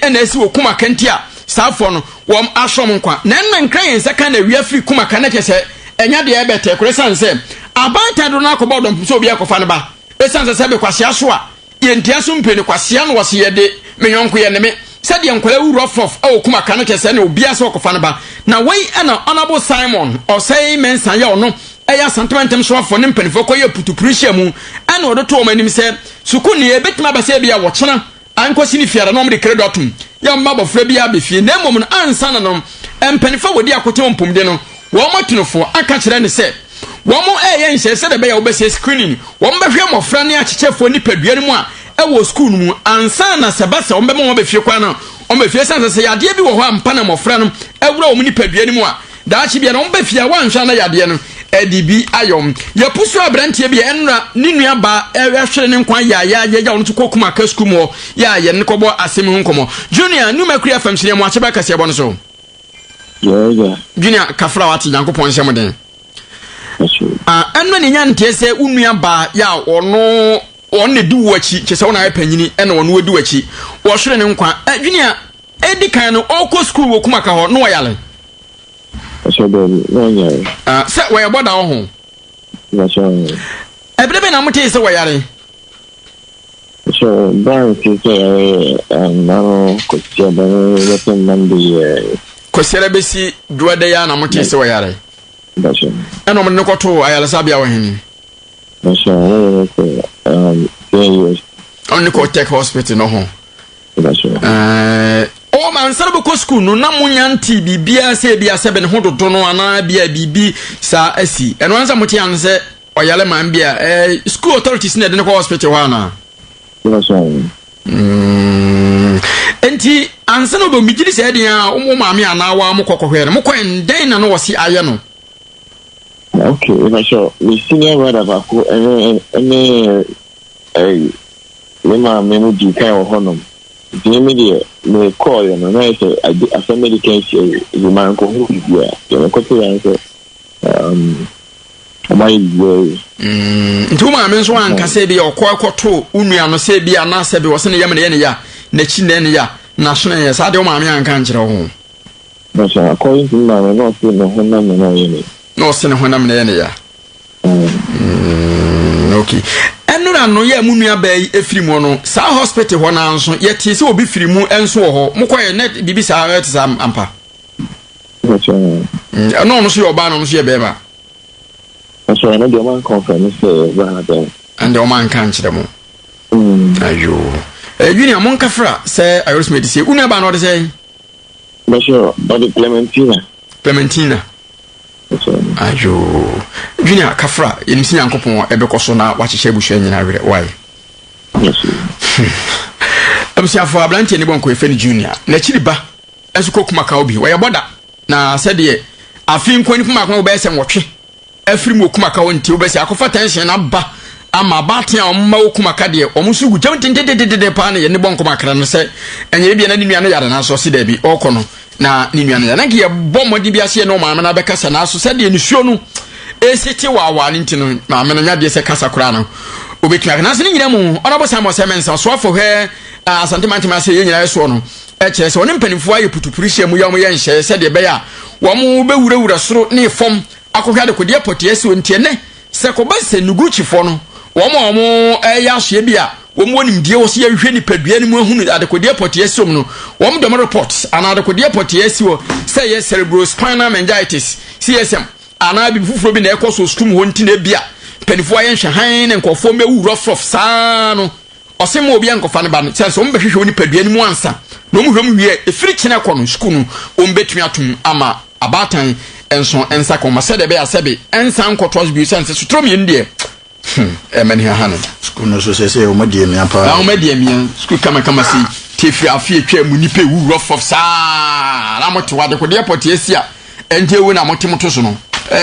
ena esi wo kuma kantia safo no wom ashom nkwa na nna nkran yen saka na wi afri kuma kana kese enya de ebete kore sanse abanta do na akobodom so obi akofa ne ba esanse se be kwase aso a yentia so mpeni kwase no wose yede menyonko ye ne me sade enkwala wu rofof awo kuma kana kese na obi aso akofa ne ba na wei ana honorable Simon or say mensan ya ono eya sentimentum so afo ne mpenifo koye putupuruhia mu ana odoto omanim se sukuni ebetima ba se bia wo chena anko sini fiara no mde credo atum ya mmabo fra bia be fie na mmom no ansa na no mpenifo wodi akote mpomde no wo matunofo aka kire ne se wo mo eye nhye se de be ya wo be se screening wo mbehwe mofra ne akyechefo ni padua ne mu a ewo school mu ansa na sebasa wo mbemo wo be fie kwa na wo be fie sanse se yade bi wo ho ampa na mofra no ewura wo ni padua ne mu a daachi bia no wo be fie wa nhwa na yade no edibi ayom ya pusu abrantie bia enra ni nua ba ehwehwere ne nkwan ya ono tukokuma ka school mo ya ye ne kobo asem hu nkomo Junior New Mercury FM sine mo acheba kase ebo no so yeah Junior kafra wati Yankopon nsem den enno ne nyante se unua ba ya ono ne du wachi kese wona apanyini ena ono wadi wachi wo hwere ne nkwan Junior edi kan no okọ school wo kuma ka ho no yale so no nya se we boda wo ho ebrebe na mutie se we yare so ban ti se na ko ti ba wetin mandi ko sere besi duade ya na mutie se we yare basho eno mo ne ko to ayale sabia wo heni basho yes on ko tech hospital no ho basho o man sarbe ko school no na munyanti bibia se bia se be ne hododo no ana bia bibi sa asi eno anza muti an se oyale man bia school authorities na de ko hospital wa na enti ansa no be migiri se de a o maami ana wa mo kokohwe no mo ko enden na no wosi aye no okay basho we senior brother ba ko ene le maami no di kai o honom Jimmy me call you no I say I say medication you man ko hu bia you ko to answer my way ntuma me nso anka se bia okoto unua no se bia na se bia wo se ne yam ne ya na chi ne ya na so ne ya sa de o ma me anka nkire ho but according to my no see no hona me no ye no se ne hona me ne ya okay enura no ye munua ba efiri mu no sa hospital ho na nso ye tie se obi firi mu enso ho mokoye net bibi sa ret sa ampa no no so yo ba no so ye be ba so na de man confirm say ba da and o man kan kire mu ayo Junior mon kafra say ayos medicine unua ba no de say basho body Clementina ayo Junior kafra yenisi Yankopon ebekoso na wachiche buhwe nyina were why yes amsiafo ablantie ne bonko efe ni Junior na chiri ba esuko kuma ka obi wa yeboda na sede afin kwani kuma ka obese nwotwe afiri mu kuma ka wonti obese akofa tension na ba ama batia omma okuma ka de omusu gu jawntententente pa na ye ne bonko makra no se enye bia na ni nua no yare na so se da bi okono na ni nua no na ke ye bommo di bia se no maame na bekasa na so sɛ de nsuo no esiti wa ne ntino maame no nya de se kasa kora no obetwa na se ni nyina mu Honorable Simon Semensa so afo hwe asante mantima se ye nyina so no kyerɛ sɛ ɔne mpanimfoɔ ayɛ putupuri hyɛ mu yɛ ɔmo yɛ nhyɛ sɛ de bɛyɛ a wɔn bɛwurawura soro ne fam akɔhwɛ de kodeɛ pɔteɛ si ontie ne sɛ kɔba sɛ nuguchifoɔ no wɔn ɛyɛ ahyɛ bi a wɔn wɔnim die wɔ so yɛ hwɛ nipadua ne mu ahunu adekodeɛ pɔteɛ si no wɔn dɔm report ana adekodeɛ pɔteɛ si wɔ sɛ yɛ cerebrospinal meningitis CSM ana bi fufuo bi na ɛkɔ so skum hɔ ntina bi a mpanimfoɔ ayɛ nhwɛ han ne nkɔfoɔ mɛwu rough saa no ɔsɛm obi ankɔfa ne ba no sɛ wɔn bɛhwehwɛ wɔn nipadua ne mu ansa na wɔn hwɛm wie efiri kyene kɔ no school no wɔn bɛtumi atum ama abatan enso ensa kɔma sɛ de bɛ asɛbe ensa nkɔtɔs bi sɛ sutro mi ndie ɛmɛni ha no school no so sɛ wɔn die mi apa na wɔn die mi school kama si tefi afie twa mu nipa wu rough of saa na mote wade ko de pɔte asi a ɛnte wu na mote moto so no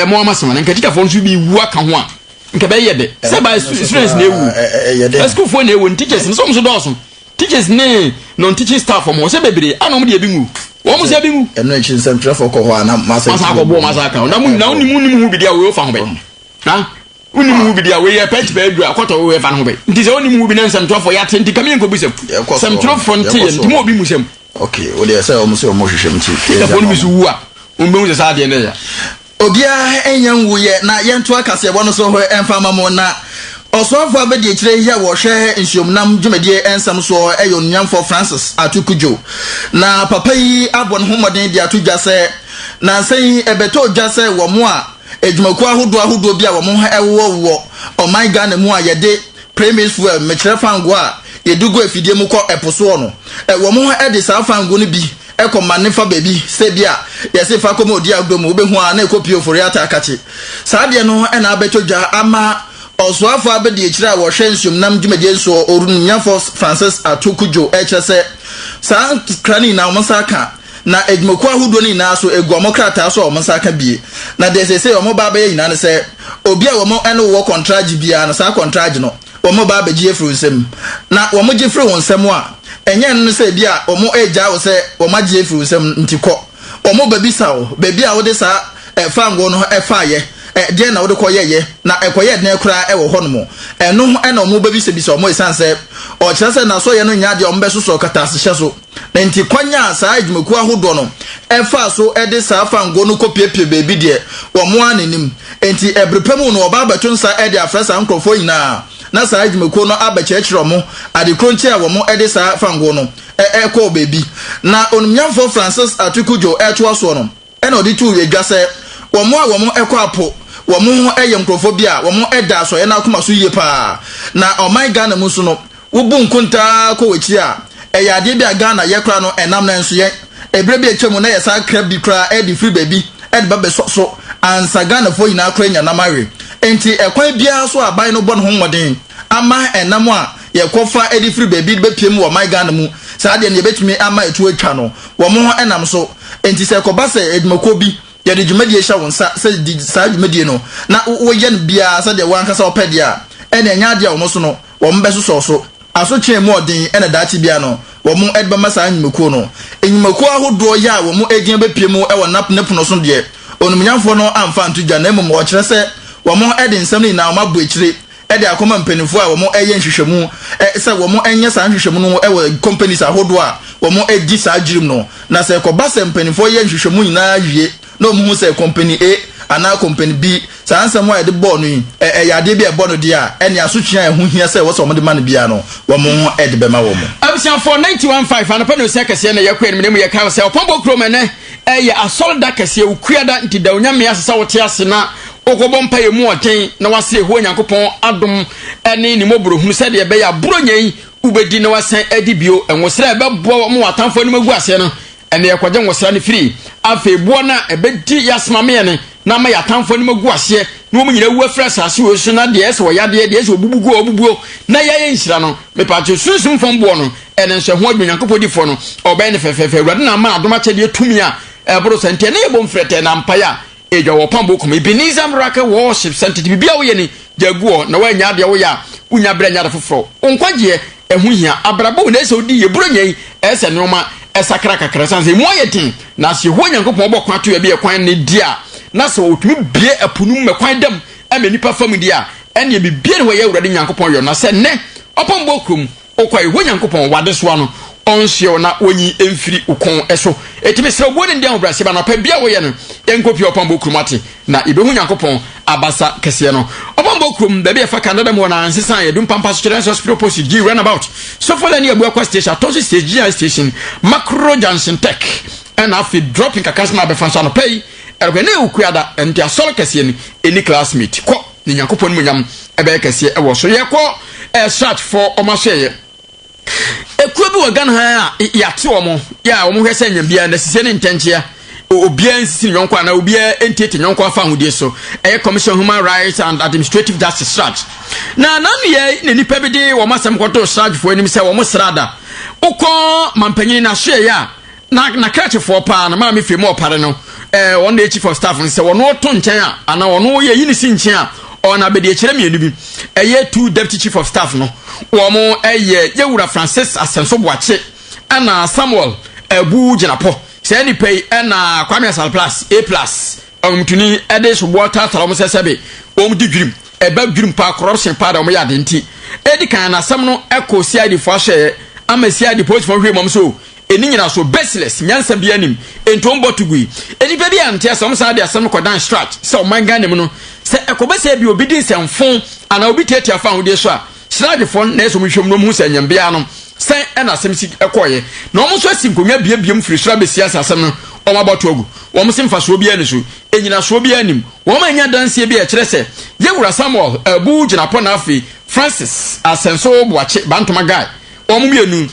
mo amasɛm na nkatika fo nso bi wu aka ho a nka bɛ yɛ de sɛ ba students na ewu school fo na ewu teachers nso mo so dɔɔso teachers ne non teaching staff mo se bebre anom de bi ngu wo mo se bi ngu eno echi nsem trafo ko ho ana masa ko bo masa ka na uni mu bi dia we fa ho be na uni mu bi dia we ye pet be dua akoto we fa ho be nti se uni mu bi na nsem trafo ya tenti kamien ko bi sem sem trafo nti nti mo bi mu sem okay o de se o mo hwehwem ti da fonu bi su wu a o mbe mu se sa de ne ya obia enyan wu ye na yento akase bo no so ho emfa mamo na Osofo abedi ekire hia wo hwe nsiomnam dwumadie ensam so eyo nyamfo Francis Atukujo na papa yi abon homoden di atudwa se na nsan ebeto dwa se wo mo a edwumaku ahodo bi a wo mo ha ewo o my Ghana mu a yede premise fuel mekire fango a yedugo afidie mu kɔ eposo no wo mo ha ede sa fango no bi ekoma fa baby se bia yese fa komo odi agbomu obehu a na ekopio foriata akachi saa de no na abeto dwa ama Oswafo abedi ekire a wo hwe nsiomnam dwumadie so orunyafo Francis Atukujo ekire saa krani na omsaka na edmoku ahodo ni na so eguamokrata so omsaka bie na de sese omoba ba yina ne se obi a womo ene wo contract bia na saa contract no omoba ba gie fru nsem na womo gie fru nsem a enye no se bia omo eja wo se womo gie fru nsem ntiko omo ba bisa wo ba bia wo de saa fango no efaye de na wode koyeye na ekoye de kura ewo hono eno na omo babi se bi so omo isanse o kyerese na so ye no nya de ombe so katase hye so na nti kwanya saa adwumaku ahodo no efa so ede saa fango no kopiepie bebi de omo anenim enti ebrepemu no oba batunsa ede afresa nkrofo nyina na saa adwumaku no abakyekyere omo adekronchi a omo ede saa fango no ekɔ bebi na onumnyamfo Francis Atukujo etwa so no ena odi tu yedwa se womo ekɔ apo womo eye nkrofobia womo eda so ye na akoma so yie pa na my Ghana mu so no wobu nkunta ko wachi a ade bia Ghana ye kra no enam na nso ye ebre bi etwemu na ye sa kra bi kra edi free baby edi ba be so ansa Ghana fo ina kra nya na mare enti ekwan bia so aban no bon ho moden ama enam a ye kofa edi free baby be piem wo my Ghana mu sa de ne betumi ama etu atwa no womo enam so enti se koba se edmako bi ya de dwumadie hya wonsa se di saa dwumadie no na wo ye no bia se de wankasa opedia ene nya de a wo so no wo mbe so aso kyen mu odin ene daachi bia no wo mu edba masa anyumakuo no enyumakuo ahodo ya wo mu egin bepie mu e wo napu no so de onumnyamfo no amfa ntudwa na emu wo kyerɛ sɛ wo mu ede nsɛm ni na wo mabu ekire ede akoma mpanifo a wo mu eye nhwehwɛmu sɛ wo mu enye saa nhwehwɛmu no e wo companies ahodo a wo mu edi saa jirim no na sɛ kɔba sɛ mpanifo ye nhwehwɛmu nyina wie no mu say company A ana company B saa nsɛm a de bɔ no yi yade bi e bɔ no dia ene asotwea ehu hia sɛ wo so mo de ma no bia no wo mo ho ede bema wo mo abisian for 915 anapa no se kase na yakɔ enum ne yɛka sɛ opombo krom ene asolda kase ukuada nti da onyame asesa wote ase na okobɔ mpa ye mu ɔten na wase ho nyankopɔn adom ene ni mobro hunu sɛ de be ya bronyi ubedi na wasan adibio enwosra ebɛbɔ mo watamfo no magu ase no ene yakɔgye nwosra ne firi afebuo na ebedi yasmame ne na ma yatamfo no magu ase na wo nyina wu afra sase wo so na de ese wo yade de ese obubugo na yaye nhira no mepacho sunsum fombo no ene nso ho adwunyakopɔ difo no ɔbɛn ne fɛfɛfɛ awurade na ma adoma kyɛde tumi a ɛboro sente na yɛbɔ mfrɛtɛ na mpaya edwa wo pambo kom Ebenezer Miracle Worship Center bibia wo ye ni jaguo na wa nya de wo ya unya bra nya de foforo onkwagie ehu hia abrabo na ese odi ye buro nyai ese noma esakra kakra sanse mo yetin na se ho nyankopon bo kwato ya bi e kwan ne dia na se otumi bie apunum me kwan dam ame nipa fam dia ene bi bie ne ho ye Awurade nyankopon yo na se ne opon bokum okwai ho nyankopon wade so ano onhye na onyi emfiri ukon eso etime se obo ne dia obrase ba na pa bia wo ye no enkopi opon bokum ate na ibehu nyankopon abasa kese no opon bokum da bia fa Canada mo na ansesan ye dum pampa students hospital post G runabout so for any abu akwa station tosi stage G station macro junction tech and afi dropping kakasma na be fanso no pay ergene ukuada enti asol kese ni any classmate ko ni nyankopon mu nyam ebe kese e wo so ye ko search for omahye ekuo bi wagan ha yate omo ya omo hwese nyam bia na sise ne ntenchia obia nsisi nyonko na obia entete nyonko afa hodie so commission human rights and administrative justice search na nanu ye ne nipa bi de wo masam kwoto search for enim se wo mo srada ukọ mampanyin na hwe ya na krach for pa na ma me femu opare no won the chief of staff se wo no to nchen a ana wo no ye yini si nchen a ona be de kire mienu bi two deputy chief of staff no wo mo yewura Francis Asenso Boache ana Samuel Ebu Jinapo se ni pay na Kwame Asal plus A omtuni ede so water talom sesebe omdi dwirim eba dwirim pa corruption pa da om ya de nti edi kan na asam no eko CID fo ahye ama CID post fo hwe mom so eni nyina so baseless nyansa bia nim entombo tugui eni pe bia ntia so omsa de asam ko dan strat se o manga nim no se ekobese bi obi din semfon ana obi tetia fa hode so a slide fon na eso mhwem no mu se nyam bia no se na asam si ekoye na omo so asinkonwa bia bia mfiri sra be siasa asam no o maboto ogu wo mse mfa so bia ne so enyina so bia nim wo ma nya danse bia kire se yewura Samuel Ebu Jinapo na afi Francis Asenso Boache bantoma guy o mu mienu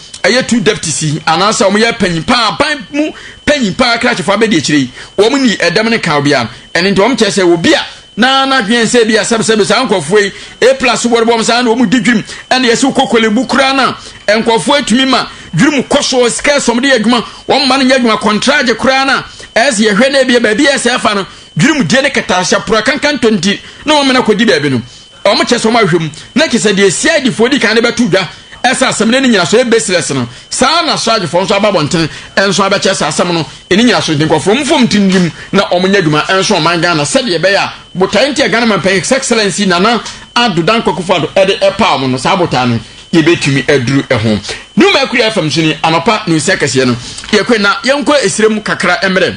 two deputies anasa o mu ye panyipa ban mu panyipa krachefo abedi kire wo mu ni edam ne ka bia eni nto o mche se wo bia na dwen se bia sebsebe sa nkofo A+ wo bom sa na o mu digwim ene yesi kokole bukura na enkofo atumi ma dwirum koso ska som de adwuma wo ma no nya adwuma contract kura na ese ye hwe na bia ba bia se fa no dwirum die ne kata sha pro kankan 20 na wo mena kodi ba bi no o mo cheso ma hwem na kese de CID fo di kan de betu dwa esa asemne ni nyina so e baseless no sa na charge fo nso ababonten enso abechesa asem no eni nyina so dinkofo mfom tindim na o mnya adwuma enso o manga na sede be ya botanti agana man pay excellency nana adudan kokofado ede epa no sa botano ye betumi aduru ehon nu ma kuri FM sini anopa nu sekase no ye kwe na yenko esirem kakra emre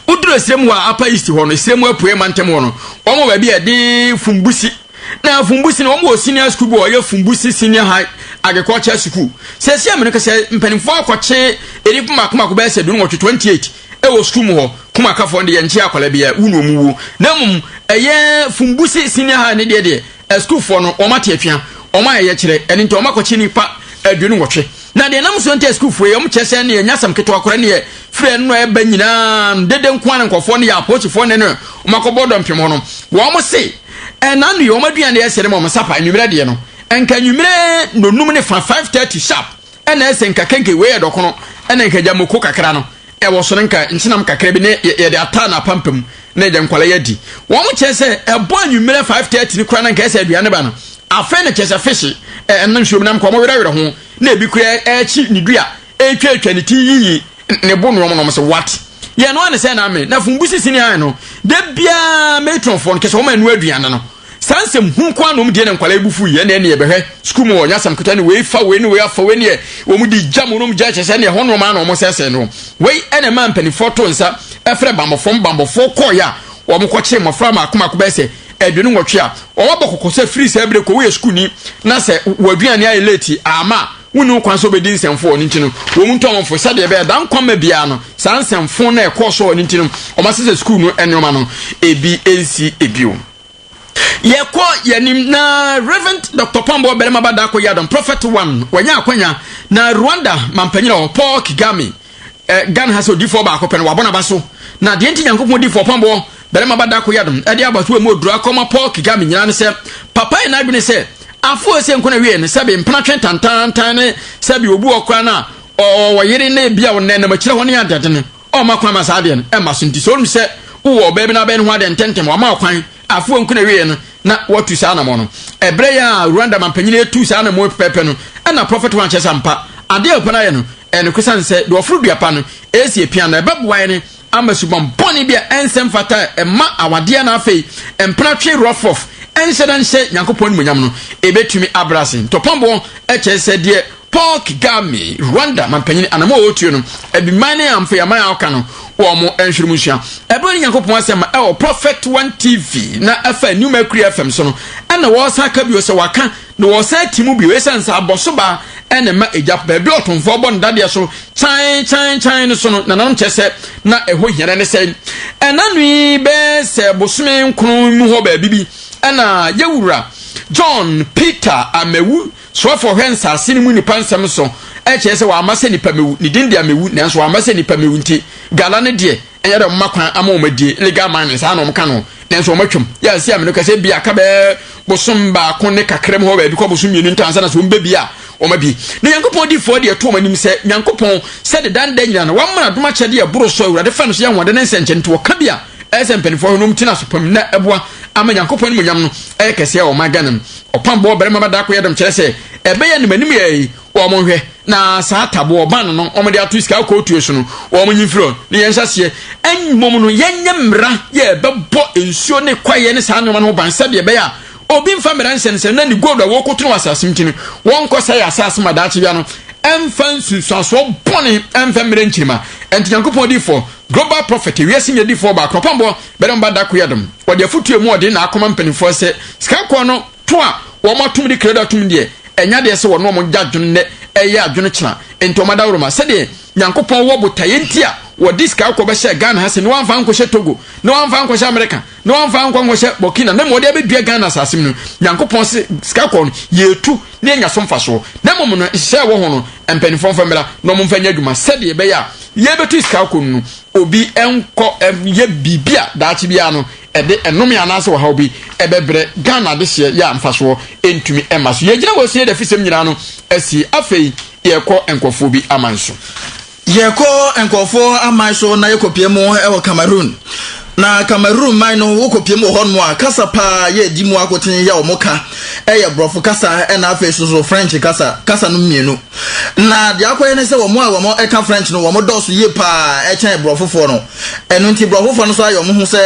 uduro esirem wa apa east ho no esirem apue mantem ho no omo ba bi ede fumbusi na fumbusi no omo senior school boy ye fumbusi senior high agriculture school sesi amene ka se mpanimfo akwache eri kuma ko ba se dunu 28 ewo school mu ho kuma ka fo de ye nchi akwala bia unu omuwu na mum eye fumbusi senior high ne de school fo no omate afia oma ye kire eni nti oma kwache nipa adunu nwotwe na de nam so nte school fo ye om chese ne nyasam keto akora ne ye frɛ no eba nyina dede nkwan nkofo ne ya approach fo ne no omakobodo mpem ho no wo mo se na no ye omaduane ye sere mo sapa nwumre de no enka nwumre no num ne fa 5:30 sharp ena ese nka kenke we edokono ena nka jamoko kakra no e wo so nka ntinam kakra bi ne ye de ata na pampam na je nkwala yadi wo mo chese ebo nwumre 5:30 ni kura na nka ese aduane ba no afa na chese fish enna nhwom nam ko mo were ho na ebi kura echi ni dua etwa ni ti yi ne bo no mo so what ye no ane se na me na fumbusi sini an no de bia metron fo no kese o ma nu aduane no sansem hu kwa no mde ne nkwala ebufu ye na ne yebehwe school mo nya sam kota ne we fa we ne we afa we ne wo mu di jam no mja chese ne ho no ma no mo sese no we ene man pani photo nsa efre bambofo ko ya wo mo ko che mo fra ma akoma ko be se aduane nwotwe a wo bokoko se free se bre ko we school ni na se waduane ayi late ama wonu kwanso be din semfo oni ntino wo mu ntom fo sade be dan kwama bia no san semfo na e koso oni ntino o ma se school no enoma no ebi ensi ebio ye ko yanim na Reverend Dr. Pambo Belema Badako Yadon Prophet 1 wanya akwanya na Rwanda mampanyira o Paul Kagame Ghana has odifo ba akopene wabona baso na de enti nyankopon odifo Pambo Belema Badako Yadon ade abatu e mo dura akoma Paul Kagame nyina ne se papa na adwene se afo se nkona wie ne sabe mpana twen tantan ne sabe obu okra na o yire na bia wo na makire ho ne adade ne o makwa masade ne e maso nti so nu se wo ba bi na ba ne ho ade ntentem wa ma kwan afo nkona wie ne na watu sa na mo no ebre ya Rwanda mampanyine tu sa na mo pepe no na prophet wan chesa mpa ade opana ye no ɛno kusan sɛ de ofuru duapa no esi epia na ɛbɛboa ne ama subon bɔne bia ensem fata ɛma awade na afei empena twe rough off enhyɛ nyankopɔn mu nyam no ebetumi abrase topambo ɛkyɛ sɛ deɛ Paul Kagame Rwanda mampanyin anamo otuo no ebimane amfa yaman aka no wo mo enhwere musua ebe ni nyankopɔn asɛm ɛwɔ Prophet 1 TV na afa New Mercury FM so no ɛna wo sa ka bio sɛ waka na wo sa timu bio esansa aboso ba ɛna ma ejap ba bi otomfo bɔ ndade so chan no so no nanom kyɛsɛ na ɛho hiana ne sɛ ɛnanui be sɛ bosome nkron mu hɔ ba bibi ɛna yewura John Peter Amewu so for hensa sini mu nipa nsɛm so ɛkyɛ sɛ wa amase nipa mewu ni din dia mewu nanso wa amase nipa mewu nti gala ne de ɛyɛ dɛ mmakwan ama o madie legal man sa na o mka no nanso o matwam ya si amene kase bia ka bɛ bosom ba ko ne kakrem ho ba bi ko bosom mienu ntansa na so mbe bia o ma bi ne yankopɔn di fo de to manim sɛ yankopɔn sɛ de dan nyina na wa mana doma kyɛ de aburo so awurade fa no so ya nwode ne nsɛnkyɛn to ka bia ɛsɛ mpanifo no mtina so pam na ɛboa ama yankopɔn mu nyam no ɛyɛ kɛse o maganam opambo barima bada ko yɛdom kyerɛ sɛ ɛbɛyɛ ne manim yɛ o mo hwɛ na saa tabo oban no o mo de ato sika ko tuo so no o mo nyimfiro ne yɛn hyɛse enmom no yɛnyɛ mmra yɛ bɛbɔ ensuo ne kwaye ne saa nyoma no ban sɛ de ɛbɛyɛ obi mfa mmra nsɛnsɛm na ne gold a wɔkoto no asasem tini wɔn kɔ sɛ asase ma daakye bia no ɛmfa nsunsuaso bɔne ɛmfa mmra nkyirima ɛnti yankopɔn di fo global prophet wiase nyɛ di fo ba kropambo bɛdɛm bada ko yɛdom wɔde afutuo mu ɔde na akoma mpanimfoɔ sɛ sika kɔ no to a wɔn atum de kredo atum deɛ ɛnya deɛ sɛ wɔn mo gya dwon ne ɛyɛ adwon kyena ntomada woroma sɛdeɛ nyankopɔn wɔ botaye nti a wɔde sika kɔ bɛhyɛ Ghana ha sɛ ne wɔamfa nkɔhyɛ Togo ne wɔamfa nkɔhyɛ America ne wɔamfa nkɔhyɛ Burkina na wɔde abɛdua Ghana asasem no nyankopɔn sika kɔ no yɛtu ne anya so mfa so na mmom no hyɛ wɔ ho no mpanimfoɔ mfa mmra na ɔmo mfa nya adwuma sɛdeɛ ɛbɛyɛ a yɛbɛtu sika kɔ no obi ɛnkɔ yɛ bibia daakye bia no ɛde ɛnome anaasɛ wɔ ha bi ɛbɛbrɛ Ghana de hyɛ yɛ amfa so entumi ɛma so yɛgyina wɔ sie da fisɛm nyina no asi afei yɛkɔ nkɔfoɔ bi aman so yɛkɔ nkɔfoɔ aman so na yɛkɔpie mu ɛwɔ Cameroon na Cameroon man no wokɔpie mu hɔ no a kasa paa yɛ di mu akoten yɛ ɔmo ka ɛyɛ brɔfo kasa ɛna afei so French kasa no mmienu na de akɔyɛ ne sɛ wɔn a ɛka French no wɔn dɔɔso yie paa ɛkyɛn brɔfofoɔ no ɛno nti brɔfofoɔ no so ayɛ ɔmo ho sɛ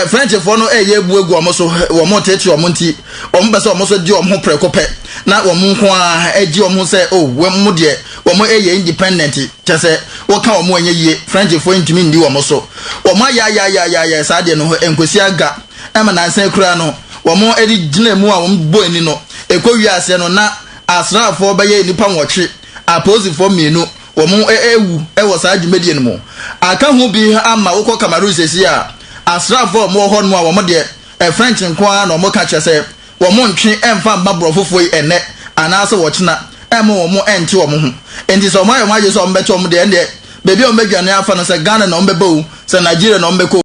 French for no ɛyɛ ebu egu ɔmo so wɔn tete ɔmo nti ɔmo bɛ sɛ ɔmo so di ɔmo ho prɛko pɛ na wɔn nko a ɛgye ɔmo sɛ wɔn mo deɛ wɔn ɛyɛ independent kyɛ sɛ wɔka ɔmo ɛnyɛ yie French for ntumi ndi ɔmo so wɔn ayɛ saa deɛ no ho nkosi aga ɛma nansan kura no wɔn ɛde gyina mu a wɔn bɔ ani no ekɔ wiase no na asraafoɔ bɛyɛ nipa nwɔtwe aposifoɔ mmienu wɔn ɛwu ɛwɔ saa dwumadie no mu aka ho bi ama wokɔ Cameroon sesi a asrafo mo ho no a wo mo de French nko a na mo ka kyerɛ sɛ wo mo ntwe emfa mba brofofo yi ene anaasɛ wo kyena emo wo mo ente wo mo ho enti so mo ayo mo aje so mo bɛkyɛ wo mo de ende bebi o mbedwane afa no sɛ Ghana na o mbɛba o sɛ Nigeria na o mbɛkɔ